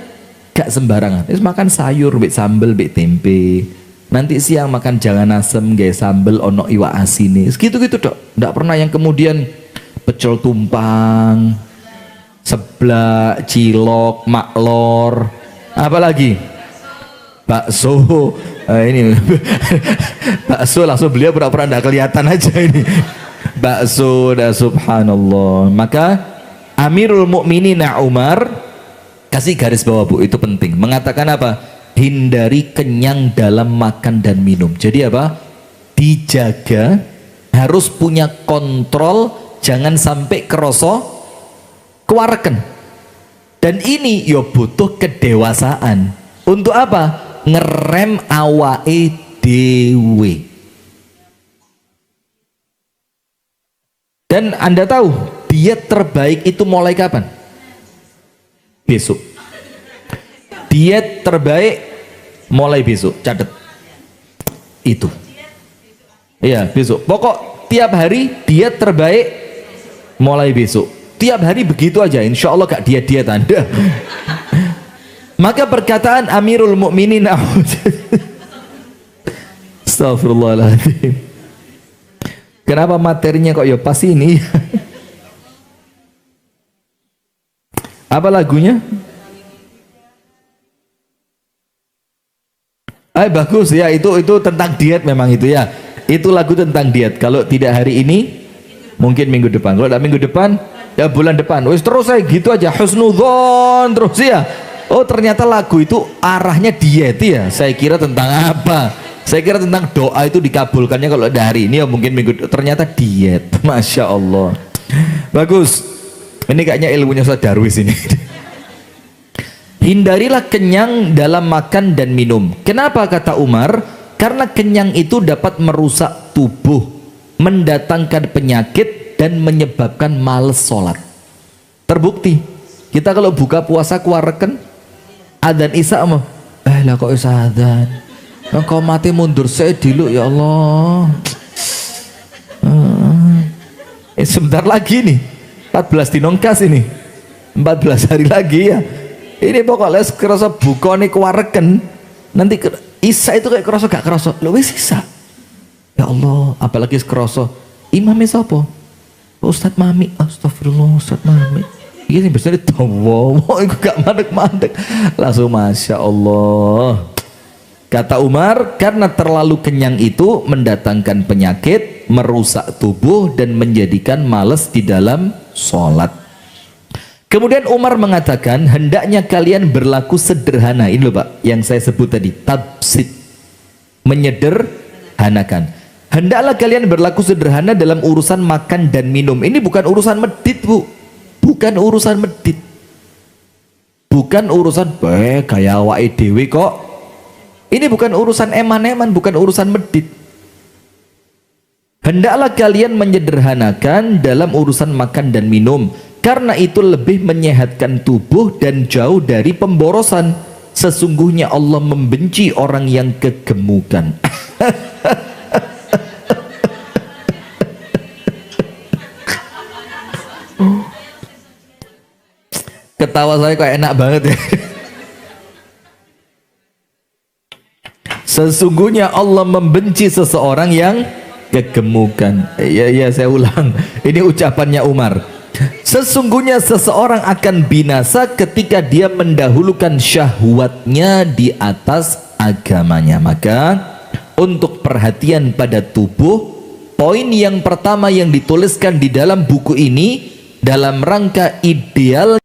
gak sembarangan. Terus makan sayur, bik sambel, bik tempe. Nanti siang makan jangan asem, gak sambel, ono iwak asini. Segitu-gitu dok. Nggak pernah yang kemudian pecel tumpang, seblak, cilok, maklor, apalagi bakso. Ini bakso langsung beliau pura-pura nggak kelihatan aja ini. Bakso, dah subhanallah. Maka Amirul Mukminin Umar kasih garis bawah Bu, itu penting, mengatakan apa? Hindari kenyang dalam makan dan minum. Jadi apa? Dijaga, harus punya kontrol, jangan sampai keroso kewareken. Dan ini yo butuh kedewasaan. Untuk apa? Ngerem awake dewe. Dan Anda tahu diet terbaik itu mulai kapan? Besok. Diet terbaik mulai besok, catat itu. Iya, besok. Pokok tiap hari diet terbaik mulai besok. Tiap hari begitu aja, insya Allah gak diet-diet Anda. Maka perkataan Amirul Mukminin Astagfirullahaladzim. Kenapa materinya kok ya pas ini? Apa lagunya? Bagus ya, itu tentang diet memang itu ya. Itu lagu tentang diet. Kalau tidak hari ini, mungkin minggu depan. Kalau tidak minggu depan, Ya bulan depan. Wis terus saya gitu aja husnudzon terus ya. Oh ternyata lagu itu arahnya diet ya. Saya kira tentang apa? Saya kira tentang doa itu dikabulkannya kalau dari ini ya mungkin minggu. Ternyata diet. Masya Allah. Bagus. Ini kayaknya ilmunya Ustaz Darwis ini. Hindarilah kenyang dalam makan dan minum. Kenapa kata Umar? Karena kenyang itu dapat merusak tubuh, mendatangkan penyakit dan menyebabkan males sholat. Terbukti. Kita kalau buka puasa kuareken adzan isya mah. Lah kok isya adzan? Engkau mati mundur saya dulu ya Allah. Sebentar lagi nih 14 dinongkas ini 14 hari lagi ya. Ini pokoknya kerasa buka nih kuareken nanti isya itu kayak kerasa gak kerasa lu wis isya ya Allah. Apalagi kerasa imamnya siapa? Ustadz Mami. Astagfirullah Ustadz Mami ini biasanya tawa itu gak mandek-mandek langsung Masya Allah. Kata Umar, karena terlalu kenyang itu mendatangkan penyakit, merusak tubuh dan menjadikan malas di dalam sholat. Kemudian Umar mengatakan, hendaknya kalian berlaku sederhana. Ini loh Pak, yang saya sebut tadi, tabsid, menyederhanakan. Hendaklah kalian berlaku sederhana dalam urusan makan dan minum. Ini bukan urusan medit Bu, bukan urusan medit, bukan urusan kayak awake dhewe kok. Ini bukan urusan eman-eman, bukan urusan medit. Hendaklah kalian menyederhanakan dalam urusan makan dan minum, karena itu lebih menyehatkan tubuh dan jauh dari pemborosan. Sesungguhnya Allah membenci orang yang kegemukan. Ketawa saya kok enak banget ya. Sesungguhnya Allah membenci seseorang yang kegemukan. Iya saya ulang. Ini ucapannya Umar. Sesungguhnya seseorang akan binasa ketika dia mendahulukan syahwatnya di atas agamanya. Maka untuk perhatian pada tubuh, poin yang pertama yang dituliskan di dalam buku ini dalam rangka ideal,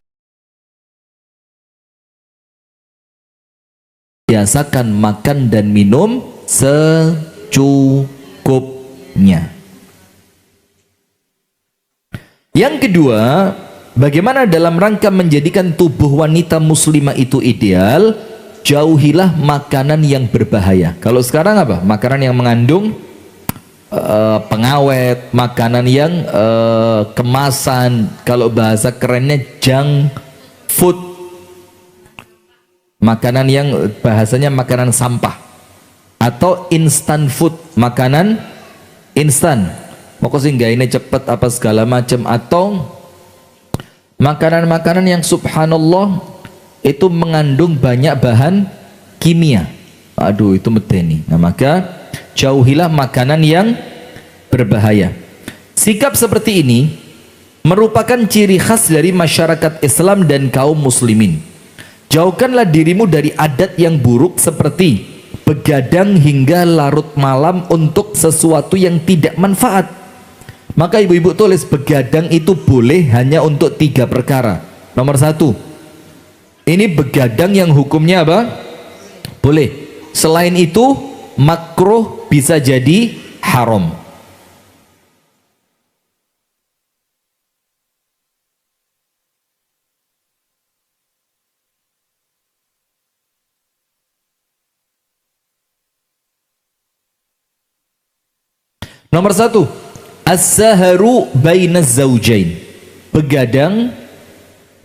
biasakan makan dan minum secukupnya. Yang kedua, bagaimana dalam rangka menjadikan tubuh wanita muslimah itu ideal? Jauhilah makanan yang berbahaya. Kalau sekarang apa? Makanan yang mengandung pengawet, makanan yang kemasan, kalau bahasa kerennya junk food. Makanan yang bahasanya makanan sampah, atau instant food, makanan instan, pokoknya sehingga ini cepet apa segala macam, atau makanan-makanan yang subhanallah itu mengandung banyak bahan kimia. Aduh itu medeni. Nah maka jauhilah makanan yang berbahaya. Sikap seperti ini merupakan ciri khas dari masyarakat Islam dan kaum muslimin. Jauhkanlah dirimu dari adat yang buruk seperti begadang hingga larut malam untuk sesuatu yang tidak manfaat. Maka ibu-ibu tulis begadang itu boleh hanya untuk 3 perkara. Nomor 1, ini begadang yang hukumnya apa? Boleh. Selain itu makruh, bisa jadi haram. Nomor 1, as-saharu bainaz zaujain, begadang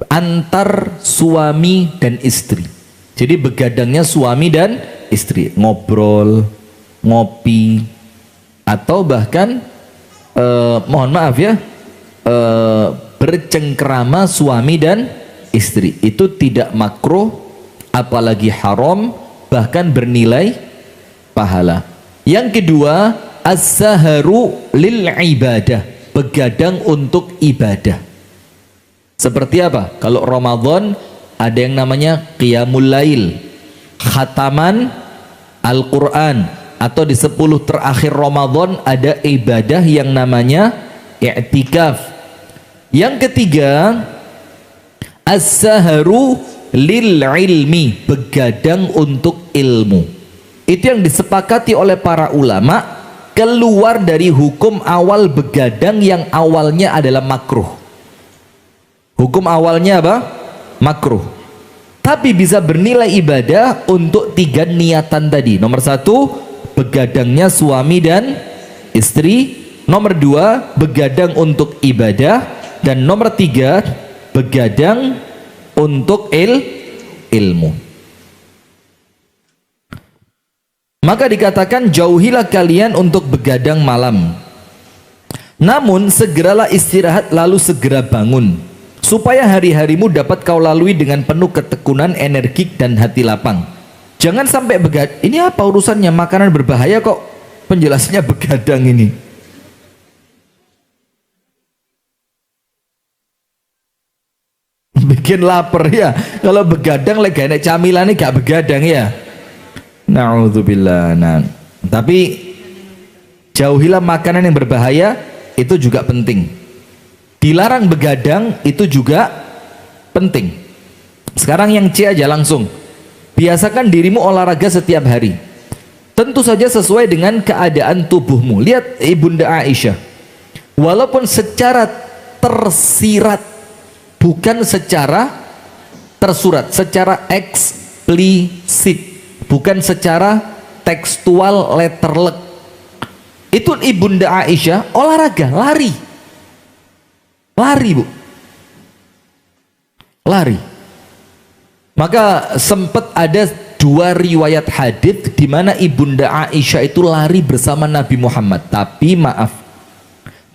antar suami dan istri. Jadi begadangnya suami dan istri, ngobrol, ngopi, atau bahkan mohon maaf ya, bercengkrama suami dan istri. Itu tidak makruh, apalagi haram, bahkan bernilai pahala. Yang kedua, as-saharu lil ibadah, begadang untuk ibadah. Seperti apa? Kalau Ramadan ada yang namanya qiyamul lail, khataman Al-Quran, atau di 10 terakhir Ramadan ada ibadah yang namanya i'tikaf. Yang ketiga, as-saharu lil ilmi, begadang untuk ilmu. Itu yang disepakati oleh para ulama, keluar dari hukum awal begadang yang awalnya adalah makruh. Hukum awalnya apa? Makruh. Tapi bisa bernilai ibadah untuk 3 niatan tadi. Nomor 1, begadangnya suami dan istri. Nomor 2, begadang untuk ibadah. Dan nomor 3, begadang untuk ilmu. Maka dikatakan jauhilah kalian untuk begadang malam, namun segeralah istirahat lalu segera bangun, supaya hari-harimu dapat kau lalui dengan penuh ketekunan, energik dan hati lapang. Jangan sampai begadang. Ini apa urusannya? Makanan berbahaya kok penjelasannya begadang ini. Bikin lapar ya. Kalau begadang lagi enek camilan ini gak begadang ya. Na'udzubillah. Nah, tapi jauhilah makanan yang berbahaya, itu juga penting. Dilarang begadang itu juga penting. Sekarang yang C aja langsung. Biasakan dirimu olahraga setiap hari. Tentu saja sesuai dengan keadaan tubuhmu. Lihat Ibunda Aisyah. Walaupun secara tersirat, bukan secara tersurat, secara eksplisit, bukan secara tekstual letterlek. Itu Ibunda Aisyah olahraga, lari, Bu, lari. Maka sempat ada 2 riwayat hadits di mana Ibunda Aisyah itu lari bersama Nabi Muhammad. Tapi maaf,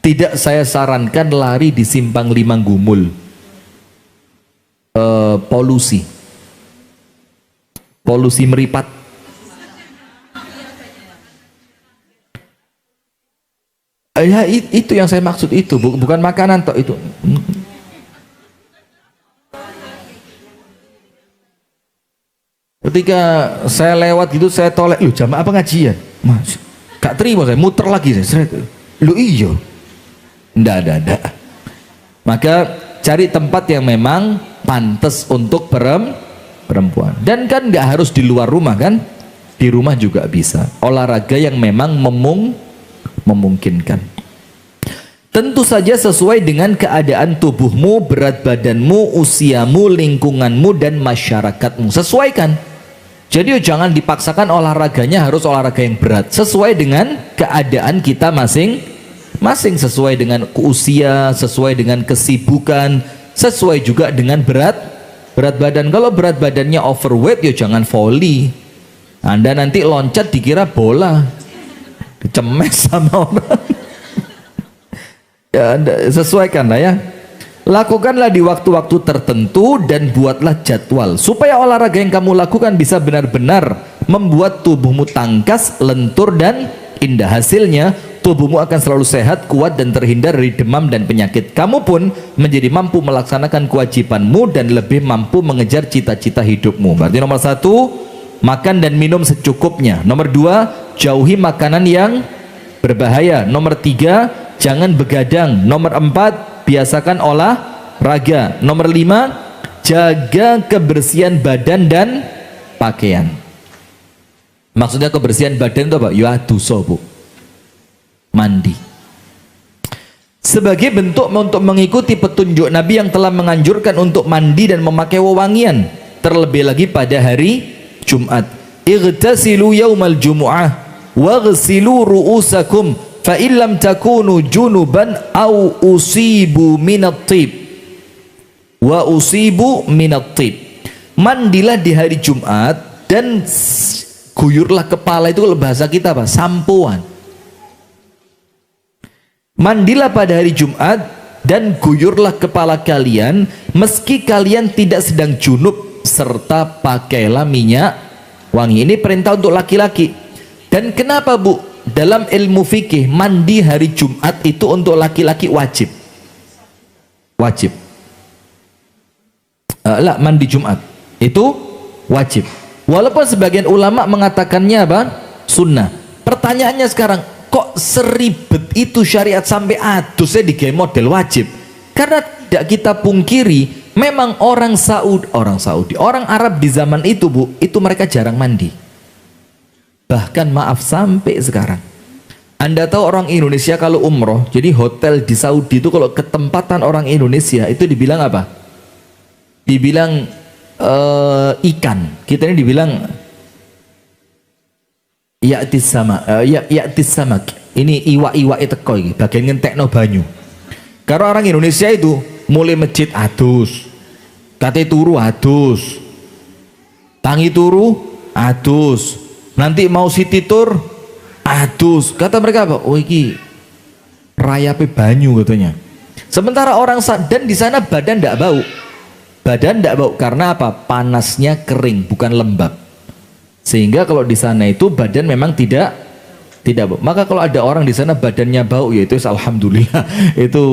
tidak saya sarankan lari di Simpang 5 Gumul. Polusi meripat. Ya itu yang saya maksud, itu bukan makanan toh itu. Ketika saya lewat gitu, saya tolek, lu jamaah apa ngajian? Mas, gak terima, saya muter lagi, saya lu iya, ndak. Maka cari tempat yang memang pantas untuk perempuan. Dan kan nggak harus di luar rumah kan, di rumah juga bisa olahraga yang memang memungkinkan. Tentu saja sesuai dengan keadaan tubuhmu, berat badanmu, usiamu, lingkunganmu dan masyarakatmu. Sesuaikan. Jadi jangan dipaksakan olahraganya harus olahraga yang berat. Sesuai dengan keadaan kita masing-masing, sesuai dengan usia, sesuai dengan kesibukan, sesuai juga dengan berat badan. Kalau berat badannya overweight, ya jangan volley. Anda nanti loncat dikira bola, dicemes sama orang. Ya, Anda sesuaikanlah ya. Lakukanlah di waktu-waktu tertentu dan buatlah jadwal supaya olahraga yang kamu lakukan bisa benar-benar membuat tubuhmu tangkas, lentur dan indah. Hasilnya tubuhmu akan selalu sehat, kuat dan terhindar dari demam dan penyakit. Kamu pun menjadi mampu melaksanakan kewajibanmu dan lebih mampu mengejar cita-cita hidupmu. Berarti nomor 1, makan dan minum secukupnya. Nomor 2, jauhi makanan yang berbahaya. Nomor 3, jangan begadang. Nomor 4, biasakan olahraga. Nomor 5, jaga kebersihan badan dan pakaian. Maksudnya kebersihan badan itu apa? Ya dosa, Bu. Mandi. Sebagai bentuk untuk mengikuti petunjuk Nabi yang telah menganjurkan untuk mandi dan memakai wewangian, terlebih lagi pada hari Jumat. Igtasilu yaumal jumu'ah waghsilu ru'usakum fa illam takunu junuban au usibu minat tib wa usibu minat tib. Mandilah di hari Jumat dan guyurlah kepala. Itu kalau bahasa kita apa? Sampoan. Mandilah pada hari Jumat dan guyurlah kepala kalian meski kalian tidak sedang junub, serta pakailah minyak wangi. Ini perintah untuk laki-laki. Dan kenapa, Bu? Dalam ilmu fikih, mandi hari Jumat itu untuk laki-laki wajib. Wajib. Mandi Jumat itu wajib. Walaupun sebagian ulama mengatakannya apa? Sunnah. Pertanyaannya sekarang, kok seribet itu syariat sampai adusnya digawe model wajib? Karena tidak kita pungkiri, memang orang Saudi, orang Arab di zaman itu Bu, itu mereka jarang mandi. Bahkan maaf sampai sekarang. Anda tahu orang Indonesia kalau umroh, jadi hotel di Saudi itu kalau ketempatan orang Indonesia itu dibilang apa? Dibilang ikan. Kita ini dibilang ya'tis samak. Ini iwa-iwa itu koi, bagian ngentekno banyu. Karena orang Indonesia itu mulai masjid adus, kate turu adus, tangi turu adus, nanti mau city tour adus. Kata mereka apa? Oh iki rayape banyu katanya. Sementara orang dan di sana badan tidak bau. Badan tidak bau karena apa? Panasnya kering, bukan lembab. Sehingga kalau di sana itu badan memang tidak bau. Maka kalau ada orang di sana badannya bau, ya itu alhamdulillah. Itu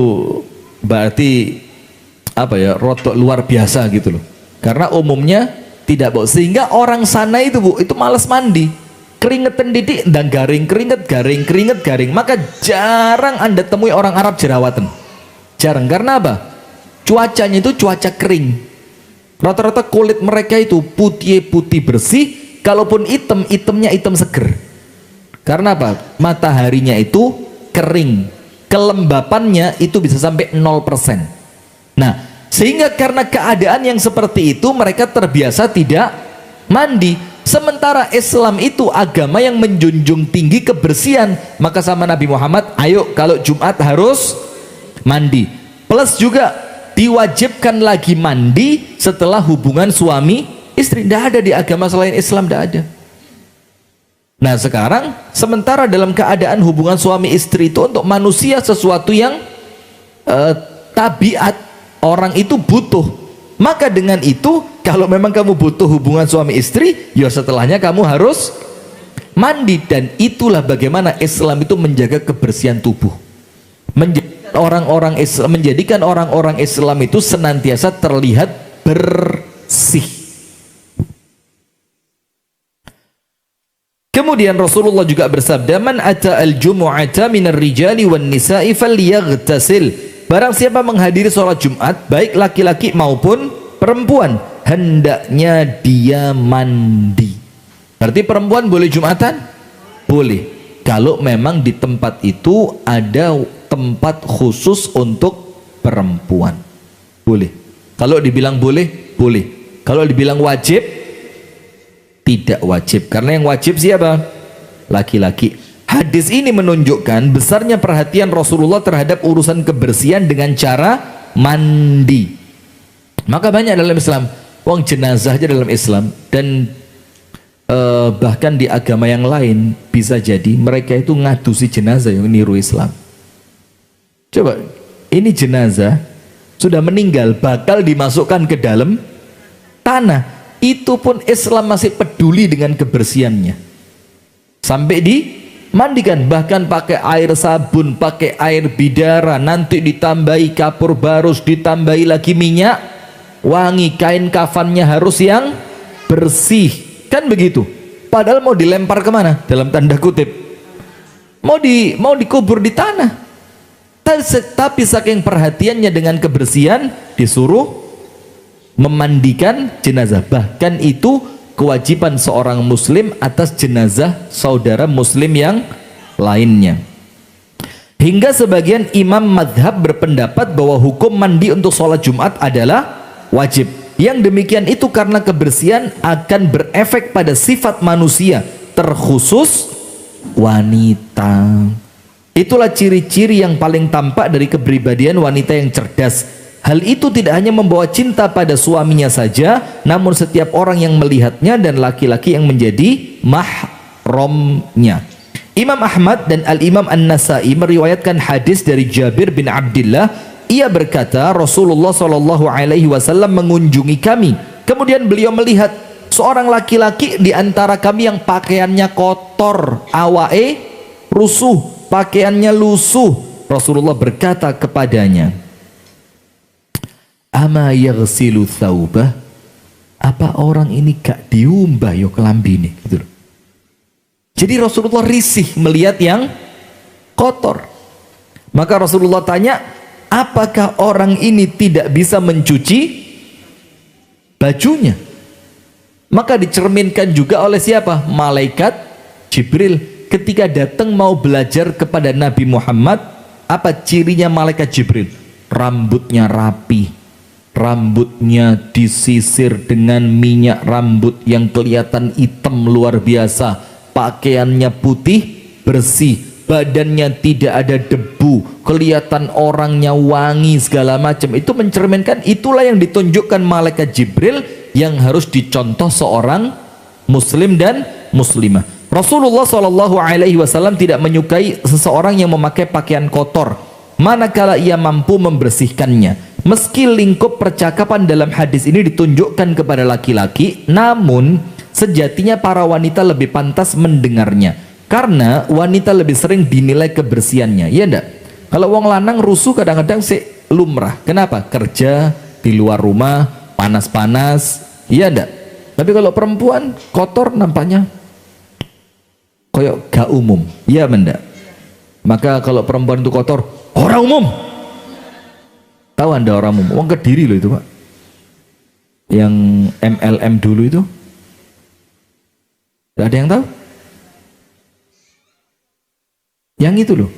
berarti apa ya? Rotok luar biasa gitu loh. Karena umumnya tidak bau. Sehingga orang sana itu Bu, itu malas mandi. Keringetan didik dan garing, keringet garing. Maka jarang Anda temui orang Arab jerawatan. Jarang. Karena apa? Cuacanya itu cuaca kering. Rata-rata kulit mereka itu putih bersih. Kalaupun hitamnya hitam seger. Karena apa? Mataharinya itu kering. Kelembapannya itu bisa sampai 0%. Nah, sehingga karena keadaan yang seperti itu mereka terbiasa tidak mandi. Sementara Islam itu agama yang menjunjung tinggi kebersihan. Maka sama Nabi Muhammad, ayo kalau Jumat harus mandi. Plus juga diwajibkan lagi mandi setelah hubungan suami istri. Tidak ada di agama selain Islam, tidak ada. Nah sekarang sementara dalam keadaan hubungan suami istri itu untuk manusia sesuatu yang tabiat, orang itu butuh. Maka dengan itu kalau memang kamu butuh hubungan suami istri, ya setelahnya kamu harus mandi. Dan itulah bagaimana Islam itu menjaga kebersihan tubuh, menjadikan orang-orang Islam itu senantiasa terlihat bersih. Kemudian Rasulullah juga bersabda, man ata al-jumu'ata minar rijali wan nisa'i falyaghtasil. Barang siapa menghadiri sholat Jumat, baik laki-laki maupun perempuan, hendaknya dia mandi. Berarti perempuan boleh Jumatan? Boleh. Kalau memang di tempat itu ada tempat khusus untuk perempuan, boleh. Kalau dibilang boleh, boleh. Kalau dibilang wajib, tidak wajib. Karena yang wajib siapa? Laki-laki. Hadis ini menunjukkan besarnya perhatian Rasulullah terhadap urusan kebersihan dengan cara mandi. Maka banyak dalam Islam, wong jenazah aja dalam Islam, dan bahkan di agama yang lain bisa jadi mereka itu ngadusi jenazah yang niru Islam. Coba, ini jenazah sudah meninggal, bakal dimasukkan ke dalam tanah. Itu pun Islam masih peduli dengan kebersihannya. Sampai dimandikan, bahkan pakai air sabun, pakai air bidara, nanti ditambahi kapur barus, ditambahi lagi minyak wangi, kain kafannya harus yang bersih. Kan begitu. Padahal mau dilempar kemana? Dalam tanda kutip. Mau dikubur di tanah. Tapi saking perhatiannya dengan kebersihan, disuruh memandikan jenazah. Bahkan itu kewajiban seorang muslim atas jenazah saudara muslim yang lainnya. Hingga sebagian imam madhab berpendapat bahwa hukum mandi untuk sholat Jumat adalah wajib. Yang demikian itu karena kebersihan akan berefek pada sifat manusia, terkhusus wanita. Itulah ciri-ciri yang paling tampak dari kepribadian wanita yang cerdas. Hal itu tidak hanya membawa cinta pada suaminya saja, namun setiap orang yang melihatnya dan laki-laki yang menjadi mahramnya. Imam Ahmad dan Al-Imam An-Nasai meriwayatkan hadis dari Jabir bin Abdullah. Ia berkata, Rasulullah SAW mengunjungi kami. Kemudian beliau melihat seorang laki-laki di antara kami yang pakaiannya kotor, awae rusuh, pakaiannya lusuh. Rasulullah berkata kepadanya, ama yaghsilu thawbah, apa orang ini gak diumbah yo kelambine gitu loh. Jadi Rasulullah risih melihat yang kotor. Maka Rasulullah tanya, apakah orang ini tidak bisa mencuci bajunya? Maka dicerminkan juga oleh siapa? Malaikat Jibril ketika datang mau belajar kepada Nabi Muhammad. Apa cirinya malaikat Jibril? Rambutnya rapi, rambutnya disisir dengan minyak rambut yang kelihatan hitam luar biasa, pakaiannya putih bersih, badannya tidak ada debu, kelihatan orangnya wangi segala macam. Itu mencerminkan itulah yang ditunjukkan malaikat Jibril yang harus dicontoh seorang muslim dan muslimah. Rasulullah SAW tidak menyukai seseorang yang memakai pakaian kotor manakala ia mampu membersihkannya. Meski lingkup percakapan dalam hadis ini ditunjukkan kepada laki-laki, namun sejatinya para wanita lebih pantas mendengarnya karena wanita lebih sering dinilai kebersihannya, ya enggak? Kalau wong lanang rusuh kadang-kadang lumrah. Kenapa? Kerja di luar rumah panas-panas, ya enggak? Tapi kalau perempuan kotor nampaknya koyok gak umum, ya enggak? Maka kalau perempuan itu kotor, orang umum. Tahu Anda orang umum? Wong Kediri loh itu, Pak. Yang MLM dulu itu. Gak ada yang tahu? Yang itu loh.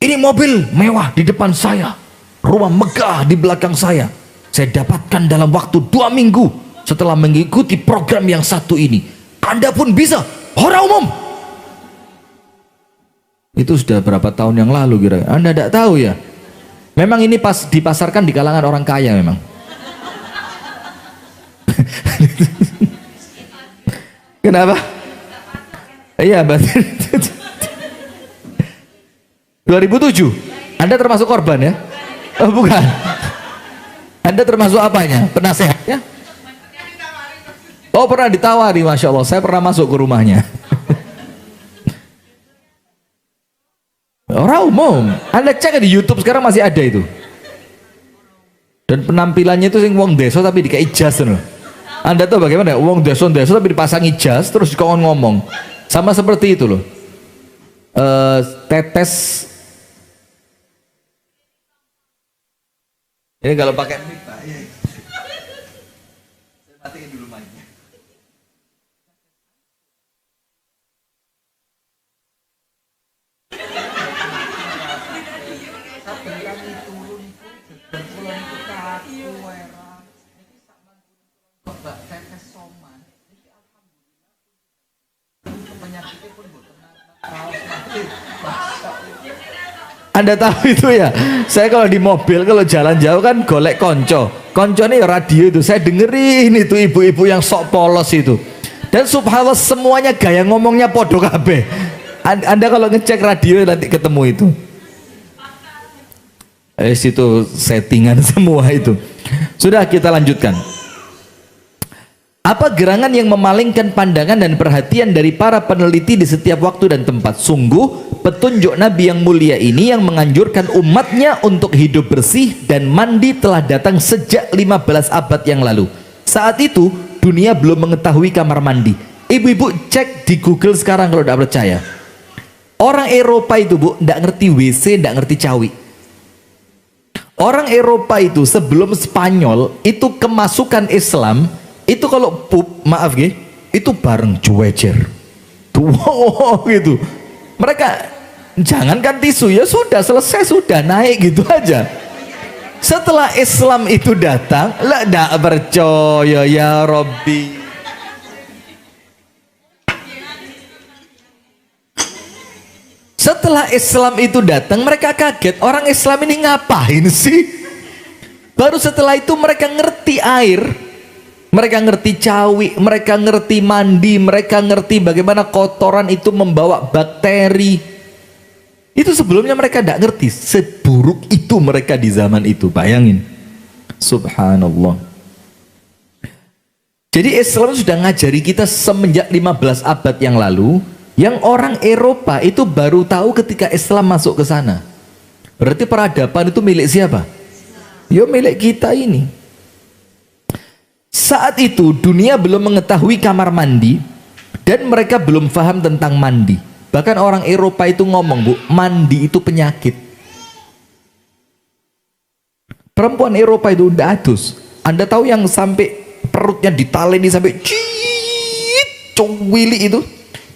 Ini mobil mewah di depan saya, rumah megah di belakang saya. Saya dapatkan dalam waktu 2 minggu setelah mengikuti program yang satu ini. Anda pun bisa, orang umum. Itu sudah berapa tahun yang lalu kira-kira. Anda tidak tahu ya? Memang ini pas dipasarkan di kalangan orang kaya memang. Kenapa? Iya, berarti 2007. Anda termasuk korban ya? Oh, bukan. Anda termasuk apanya? Penasehatnya? Oh, pernah ditawari, Masya Allah. Saya pernah masuk ke rumahnya. Orang umum. Anda cek di YouTube sekarang masih ada itu. Dan penampilannya itu sing wong deso tapi dikai jas loh. Anda tahu bagaimana? Wong deso tapi dipasangi jas terus dikon ngomong. Sama seperti itu loh. Tetes. Ini kalau pakai mic, Pak. Saya matiin dulu mic-nya. Anda tahu itu ya? Saya kalau di mobil kalau jalan jauh kan golek konco ini radio itu saya dengerin itu ibu-ibu yang sok polos itu, dan subhanallah semuanya gaya ngomongnya podo kabeh. Anda kalau ngecek radio nanti ketemu itu. Itu settingan semua itu. Sudah, kita lanjutkan. Apa gerangan yang memalingkan pandangan dan perhatian dari para peneliti di setiap waktu dan tempat? Sungguh petunjuk Nabi yang mulia ini yang menganjurkan umatnya untuk hidup bersih dan mandi telah datang sejak 15 abad yang lalu. Saat itu dunia belum mengetahui kamar mandi. Ibu-ibu cek di Google sekarang kalau tidak percaya. Orang Eropa itu, Bu, tidak ngerti WC, tidak ngerti cawi. Orang Eropa itu sebelum Spanyol itu kemasukan Islam itu kalau pup, maaf ya, itu bareng cuecer tuh gitu. Mereka jangankan tisu, ya sudah selesai, sudah naik gitu aja. Setelah Islam itu datang, lah tidak percaya ya Robbi. Setelah Islam itu datang, mereka kaget, orang Islam ini ngapain sih? Baru setelah itu mereka ngerti air, mereka ngerti cawi, mereka ngerti mandi, mereka ngerti bagaimana kotoran itu membawa bakteri. Itu sebelumnya mereka tidak ngerti. Seburuk itu mereka di zaman itu, bayangin. Subhanallah. Jadi Islam sudah ngajari kita semenjak 15 abad yang lalu, yang orang Eropa itu baru tahu ketika Islam masuk ke sana. Berarti peradaban itu milik siapa? Ya milik kita ini. Saat itu dunia belum mengetahui kamar mandi dan mereka belum paham tentang mandi. Bahkan orang Eropa itu ngomong, Bu, mandi itu penyakit. Perempuan Eropa itu udah adus. Anda tahu yang sampai perutnya ditaleni sampai ciit, cuwili itu,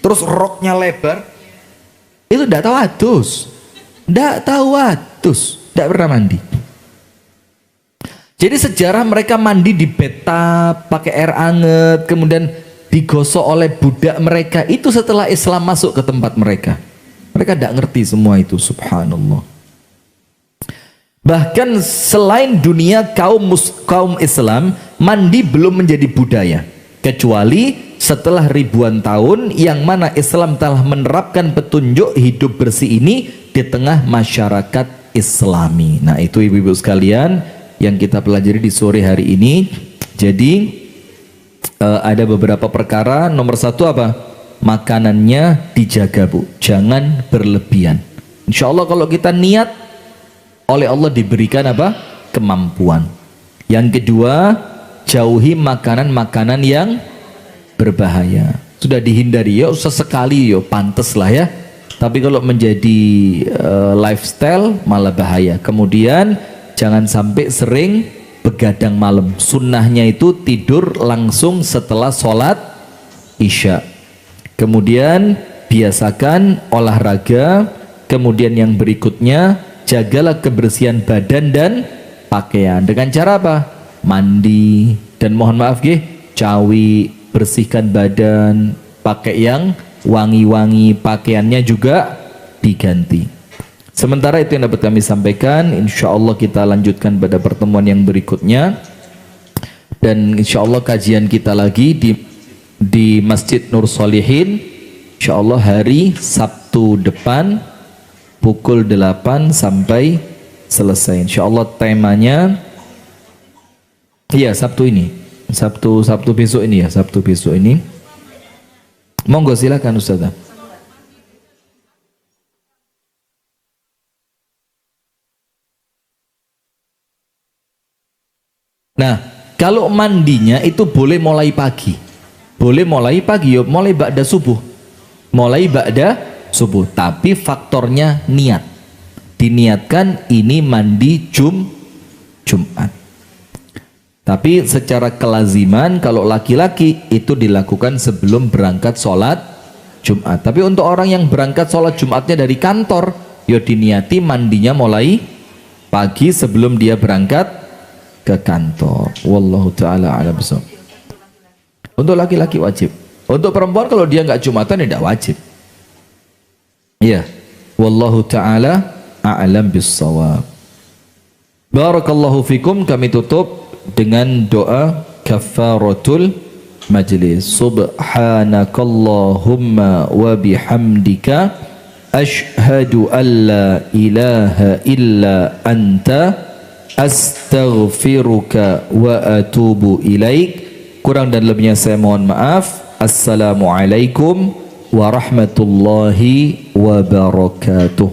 terus roknya lebar, itu tidak tahu adus, tidak pernah mandi. Jadi sejarah mereka mandi di bathtub, pakai air anget, kemudian digosok oleh budak mereka, itu setelah Islam masuk ke tempat mereka. Mereka tidak ngerti semua itu, subhanallah. Bahkan selain dunia kaum Islam, mandi belum menjadi budaya, kecuali setelah ribuan tahun yang mana Islam telah menerapkan petunjuk hidup bersih ini di tengah masyarakat Islami. Nah, itu ibu-ibu sekalian yang kita pelajari di sore hari ini. Jadi ada beberapa perkara. Nomor satu apa? Makanannya dijaga, Bu, jangan berlebihan. Insya Allah kalau kita niat, oleh Allah diberikan apa? Kemampuan. Yang kedua, jauhi makanan-makanan yang berbahaya. Sudah dihindari ya, sesekali ya pantes lah ya. Tapi kalau menjadi lifestyle malah bahaya. Kemudian jangan sampai sering begadang malam. Sunnahnya itu tidur langsung setelah sholat isya. Kemudian biasakan olahraga. Kemudian yang berikutnya, jagalah kebersihan badan dan pakaian. Dengan cara apa? Mandi. Dan mohon maaf cawi, bersihkan badan, pakai yang wangi-wangi, pakaiannya juga diganti. Sementara itu yang dapat kami sampaikan. Insya Allah kita lanjutkan pada pertemuan yang berikutnya. Dan insya Allah kajian kita lagi di Masjid Nur Solihin, insya Allah hari Sabtu depan pukul 8 sampai selesai. Insya Allah temanya, iya Sabtu ini, Sabtu besok ini ya, Sabtu besok ini. Monggo silakan Ustazah. Nah, kalau mandinya itu boleh mulai pagi. Boleh mulai pagi, mulai ba'da subuh. Mulai ba'da subuh, tapi faktornya niat. Diniatkan ini mandi Jumat. Tapi secara kelaziman kalau laki-laki itu dilakukan sebelum berangkat sholat Jumat. Tapi untuk orang yang berangkat sholat Jumatnya dari kantor, ya diniati mandinya mulai pagi sebelum dia berangkat ke kantor. Wallahu ta'ala a'lam bishawab. Untuk laki-laki wajib. Untuk perempuan kalau dia nggak Jumatan tidak wajib. Iya. Wallahu ta'ala a'lam bishawab. Barakallahu fikum. Kami tutup dengan doa kafaratul majlis. Subhanakallahumma wa bihamdika ashhadu an la ilaha illa anta astaghfiruka wa atubu ilaik. Kurang dan lebihnya saya mohon maaf. Assalamualaikum warahmatullahi wabarakatuh.